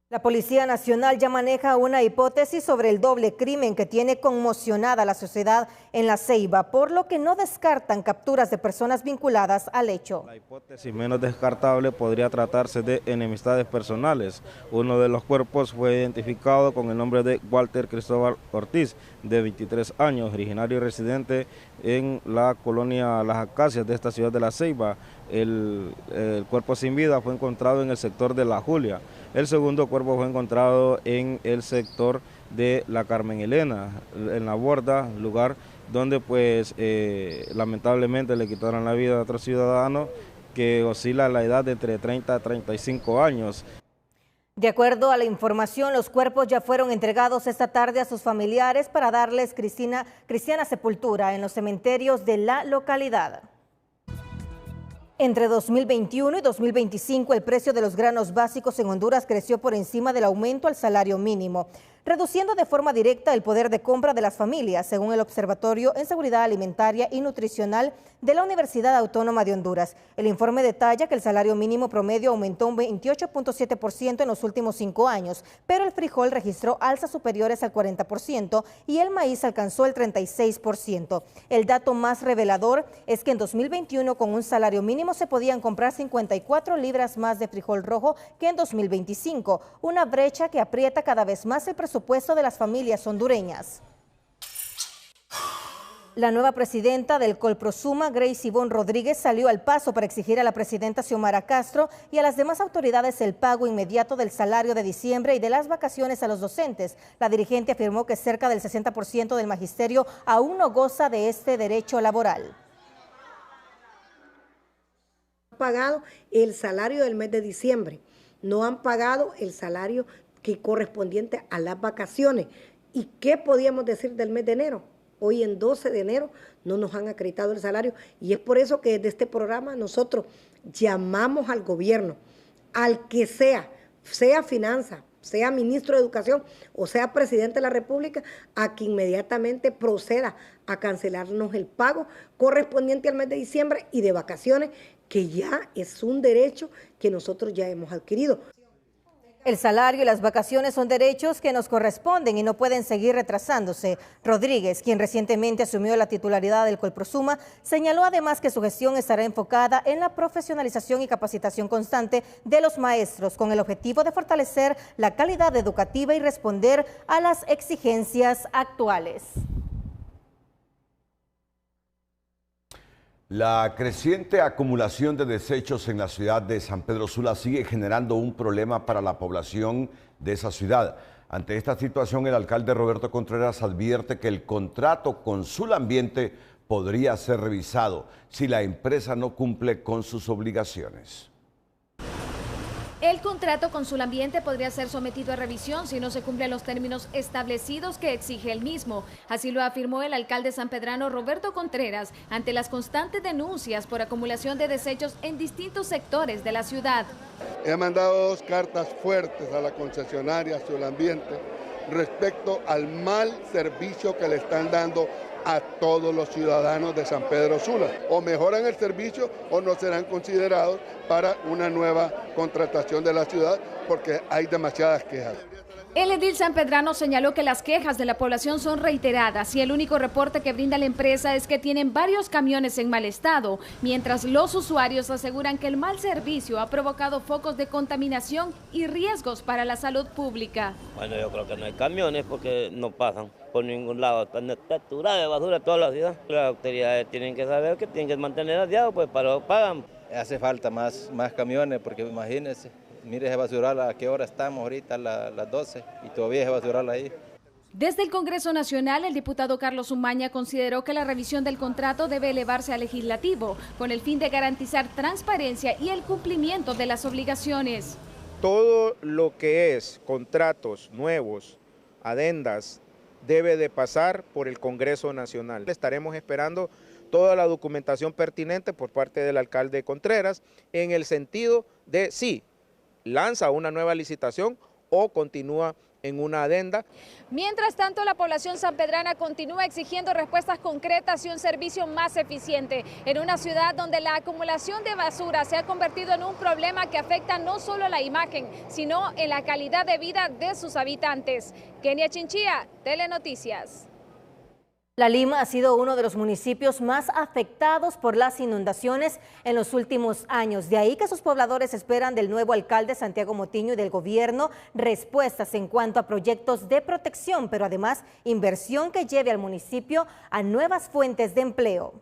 La Policía Nacional ya maneja una hipótesis sobre el doble crimen que tiene conmocionada a la sociedad en La Ceiba, por lo que no descartan capturas de personas vinculadas al hecho. La hipótesis menos descartable podría tratarse de enemistades personales. Uno de los cuerpos fue identificado con el nombre de Walter Cristóbal Ortiz, de 23 años, originario y residente en la colonia Las Acacias de esta ciudad de La Ceiba. El cuerpo sin vida fue encontrado en el sector de La Julia. El segundo cuerpo fue encontrado en el sector de la Carmen Elena, en La Borda, lugar donde pues lamentablemente le quitaron la vida a otro ciudadano que oscila la edad de entre 30 a 35 años. De acuerdo a la información, los cuerpos ya fueron entregados esta tarde a sus familiares para darles cristiana sepultura en los cementerios de la localidad. Entre 2021 y 2025, el precio de los granos básicos en Honduras creció por encima del aumento al salario mínimo, reduciendo de forma directa el poder de compra de las familias, según el Observatorio en Seguridad Alimentaria y Nutricional de la Universidad Autónoma de Honduras. El informe detalla que el salario mínimo promedio aumentó un 28.7% en los últimos 5 años, pero el frijol registró alzas superiores al 40% y el maíz alcanzó el 36%. El dato más revelador es que en 2021 con un salario mínimo se podían comprar 54 libras más de frijol rojo que en 2025, una brecha que aprieta cada vez más el presupuesto de las familias hondureñas. La nueva presidenta del Colprosuma, Grace Ivonne Rodríguez, salió al paso para exigir a la presidenta Xiomara Castro y a las demás autoridades el pago inmediato del salario de diciembre y de las vacaciones a los docentes. La dirigente afirmó que cerca del 60% del magisterio aún no goza de este derecho laboral. Pagado el salario del mes de diciembre, no han pagado el salario que correspondiente a las vacaciones. ¿Y qué podíamos decir del mes de enero? Hoy en 12 de enero no nos han acreditado el salario y es por eso que desde este programa nosotros llamamos al gobierno, al que sea finanza, sea ministro de Educación o sea presidente de la República, a que inmediatamente proceda a cancelarnos el pago correspondiente al mes de diciembre y de vacaciones, que ya es un derecho que nosotros ya hemos adquirido. El salario y las vacaciones son derechos que nos corresponden y no pueden seguir retrasándose. Rodríguez, quien recientemente asumió la titularidad del Colprosuma, señaló además que su gestión estará enfocada en la profesionalización y capacitación constante de los maestros, con el objetivo de fortalecer la calidad educativa y responder a las exigencias actuales. La creciente acumulación de desechos en la ciudad de San Pedro Sula sigue generando un problema para la población de esa ciudad. Ante esta situación, el alcalde Roberto Contreras advierte que el contrato con Sulambiente podría ser revisado si la empresa no cumple con sus obligaciones. El contrato con Sulambiente podría ser sometido a revisión si no se cumplen los términos establecidos que exige el mismo. Así lo afirmó el alcalde sanpedrano Roberto Contreras ante las constantes denuncias por acumulación de desechos en distintos sectores de la ciudad. He mandado 2 cartas fuertes a la concesionaria Sulambiente respecto al mal servicio que le están dando a todos los ciudadanos de San Pedro Sula. O mejoran el servicio o no serán considerados para una nueva contratación de la ciudad porque hay demasiadas quejas. El edil sanpedrano señaló que las quejas de la población son reiteradas y el único reporte que brinda la empresa es que tienen varios camiones en mal estado, mientras los usuarios aseguran que el mal servicio ha provocado focos de contaminación y riesgos para la salud pública. Bueno, yo creo que no hay camiones porque no pasan por ningún lado, están textura de basura toda la ciudad. Las autoridades tienen que saber que tienen que mantener aseado, pues para lo pagan. Hace falta más camiones porque imagínense. Mire ese basural, a qué hora estamos ahorita, las 12, y todavía ese basural ahí. Desde el Congreso Nacional, el diputado Carlos Umaña consideró que la revisión del contrato debe elevarse al legislativo, con el fin de garantizar transparencia y el cumplimiento de las obligaciones. Todo lo que es contratos nuevos, adendas, debe de pasar por el Congreso Nacional. Estaremos esperando toda la documentación pertinente por parte del alcalde Contreras, en el sentido de sí, lanza una nueva licitación o continúa en una adenda. Mientras tanto, la población sanpedrana continúa exigiendo respuestas concretas y un servicio más eficiente en una ciudad donde la acumulación de basura se ha convertido en un problema que afecta no solo a la imagen, sino en la calidad de vida de sus habitantes. Kenia Chinchilla, Telenoticias. La Lima ha sido uno de los municipios más afectados por las inundaciones en los últimos años. De ahí que sus pobladores esperan del nuevo alcalde Santiago Motiño y del gobierno respuestas en cuanto a proyectos de protección, pero además inversión que lleve al municipio a nuevas fuentes de empleo.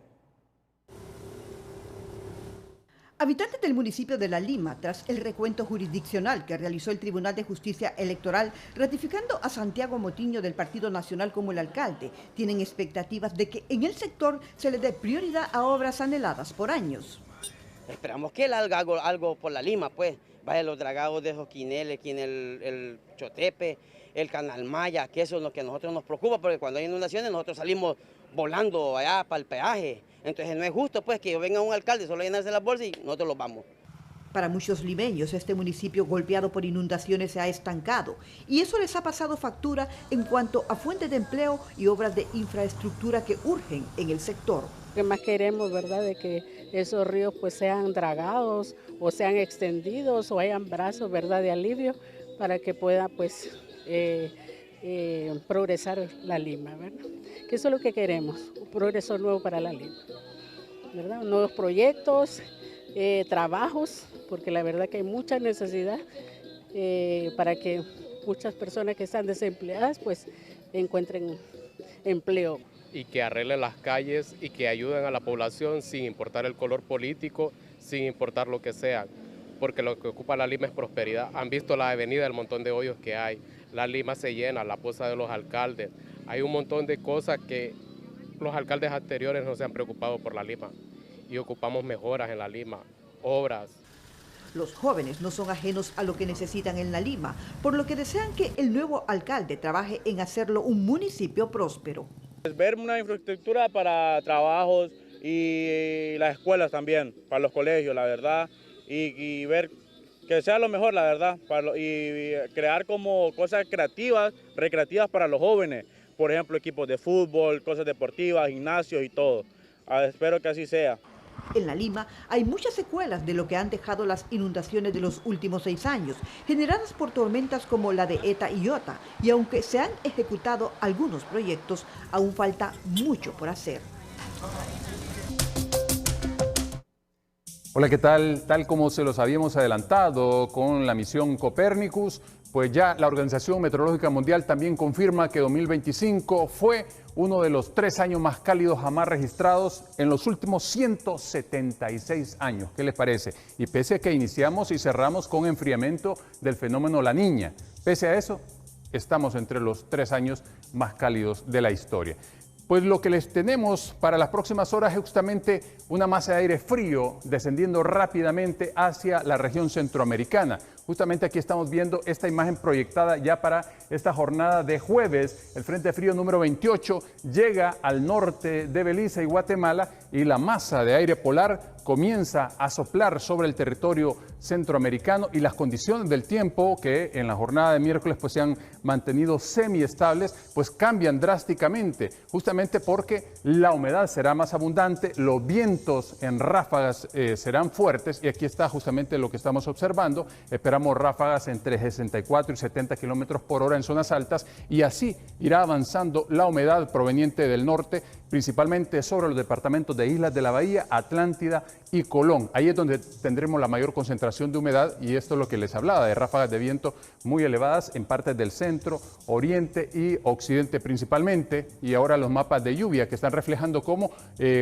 Habitantes del municipio de La Lima, tras el recuento jurisdiccional que realizó el Tribunal de Justicia Electoral, ratificando a Santiago Motiño del Partido Nacional como el alcalde, tienen expectativas de que en el sector se le dé prioridad a obras anheladas por años. Esperamos que él haga algo por La Lima, pues. Vaya los dragados de Joquinel, aquí en el Chotepe, el Canal Maya, que eso es lo que a nosotros nos preocupa, porque cuando hay inundaciones nosotros salimos volando allá para el peaje. Entonces no es justo pues que venga un alcalde solo a llenarse las bolsas y nosotros los vamos. Para muchos limeños, este municipio golpeado por inundaciones se ha estancado y eso les ha pasado factura en cuanto a fuentes de empleo y obras de infraestructura que urgen en el sector. Lo que más queremos, ¿verdad?, de que esos ríos pues sean dragados o sean extendidos o hayan brazos, ¿verdad?, de alivio para que pueda pues progresar la Lima, ¿verdad? Que eso es lo que queremos, un progreso nuevo para la Lima, ¿verdad? Nuevos proyectos, trabajos, porque la verdad que hay mucha necesidad para que muchas personas que están desempleadas pues encuentren empleo. Y que arreglen las calles y que ayuden a la población sin importar el color político, sin importar lo que sea, porque lo que ocupa la Lima es prosperidad. Han visto la avenida, el montón de hoyos que hay, la Lima se llena, la poza de los alcaldes, hay un montón de cosas que los alcaldes anteriores no se han preocupado por la Lima y ocupamos mejoras en la Lima, obras. Los jóvenes no son ajenos a lo que necesitan en La Lima, por lo que desean que el nuevo alcalde trabaje en hacerlo un municipio próspero. Ver una infraestructura para trabajos y las escuelas también, para los colegios, la verdad, y ver que sea lo mejor, la verdad, y crear como cosas creativas, recreativas para los jóvenes, por ejemplo, equipos de fútbol, cosas deportivas, gimnasios y todo. Espero que así sea. En La Lima hay muchas secuelas de lo que han dejado las inundaciones de los últimos 6 años, generadas por tormentas como la de Eta y Iota, y aunque se han ejecutado algunos proyectos, aún falta mucho por hacer. Hola, ¿qué tal? Tal como se los habíamos adelantado con la misión Copérnicus, pues ya la Organización Meteorológica Mundial también confirma que 2025 fue uno de los 3 años más cálidos jamás registrados en los últimos 176 años. ¿Qué les parece? Y pese a que iniciamos y cerramos con enfriamiento del fenómeno La Niña, pese a eso, estamos entre los 3 años más cálidos de la historia. Pues lo que les tenemos para las próximas horas es justamente una masa de aire frío descendiendo rápidamente hacia la región centroamericana. Justamente aquí estamos viendo esta imagen proyectada ya para esta jornada de jueves. El Frente Frío número 28 llega al norte de Belice y Guatemala y la masa de aire polar comienza a soplar sobre el territorio centroamericano y las condiciones del tiempo que en la jornada de miércoles pues se han mantenido semiestables, pues cambian drásticamente, justamente porque la humedad será más abundante, los vientos en ráfagas serán fuertes y aquí está justamente lo que estamos observando. Esperamos ráfagas entre 64 y 70 kilómetros por hora en zonas altas y así irá avanzando la humedad proveniente del norte, principalmente sobre los departamentos de Islas de la Bahía, Atlántida y Colón. Ahí es donde tendremos la mayor concentración de humedad y esto es lo que les hablaba, de ráfagas de viento muy elevadas en partes del centro, oriente y occidente principalmente. Y ahora los mapas de lluvia que están reflejando cómo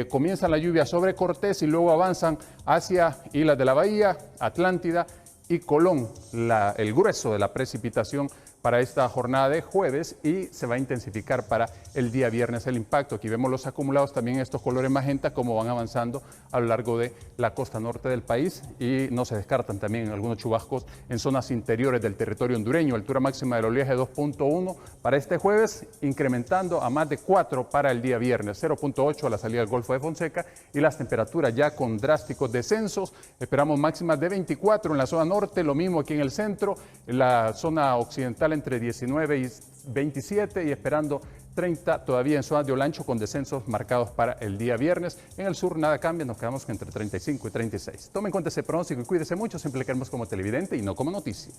comienza la lluvia sobre Cortés y luego avanzan hacia Islas de la Bahía, Atlántida y Colón, el grueso de la precipitación para esta jornada de jueves y se va a intensificar para el día viernes el impacto. Aquí vemos los acumulados también estos colores magenta como van avanzando a lo largo de la costa norte del país y no se descartan también algunos chubascos en zonas interiores del territorio hondureño. Altura máxima del oleaje 2.1 para este jueves, incrementando a más de 4 para el día viernes, 0.8 a la salida del Golfo de Fonseca y las temperaturas ya con drásticos descensos. Esperamos máximas de 24 en la zona norte, lo mismo aquí en el centro, en la zona occidental entre 19 y 27 y esperando 30 todavía en zonas de Olancho con descensos marcados para el día viernes. En el sur nada cambia, nos quedamos entre 35 y 36. Tomen en cuenta ese pronóstico y cuídese mucho, siempre queremos como televidente y no como noticia.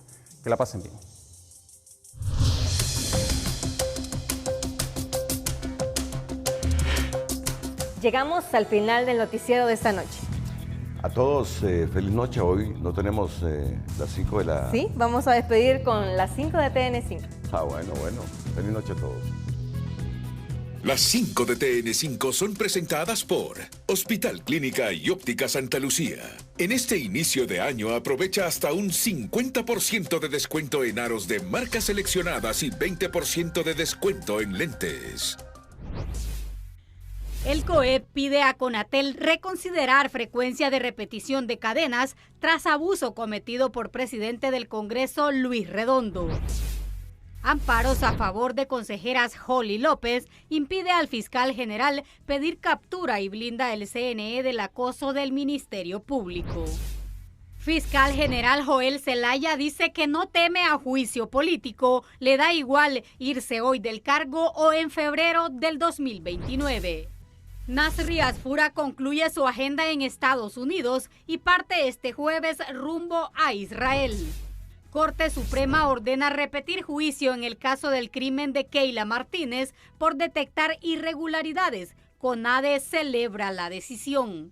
Que la pasen bien. Llegamos al final del noticiero de esta noche. A todos, feliz noche. Hoy no tenemos las 5 de la... Sí, vamos a despedir con las 5 de TN5. Ah, bueno. Feliz noche a todos. Las 5 de TN5 son presentadas por Hospital Clínica y Óptica Santa Lucía. En este inicio de año aprovecha hasta un 50% de descuento en aros de marcas seleccionadas y 20% de descuento en lentes. El COEP pide a Conatel reconsiderar frecuencia de repetición de cadenas tras abuso cometido por presidente del Congreso Luis Redondo. Amparos a favor de consejeras Holly López impide al fiscal general pedir captura y blinda el CNE del acoso del Ministerio Público. Fiscal general Joel Zelaya dice que no teme a juicio político, le da igual irse hoy del cargo o en febrero del 2029. Nasri Asfura concluye su agenda en Estados Unidos y parte este jueves rumbo a Israel. Corte Suprema ordena repetir juicio en el caso del crimen de Keila Martínez por detectar irregularidades. CONADE celebra la decisión.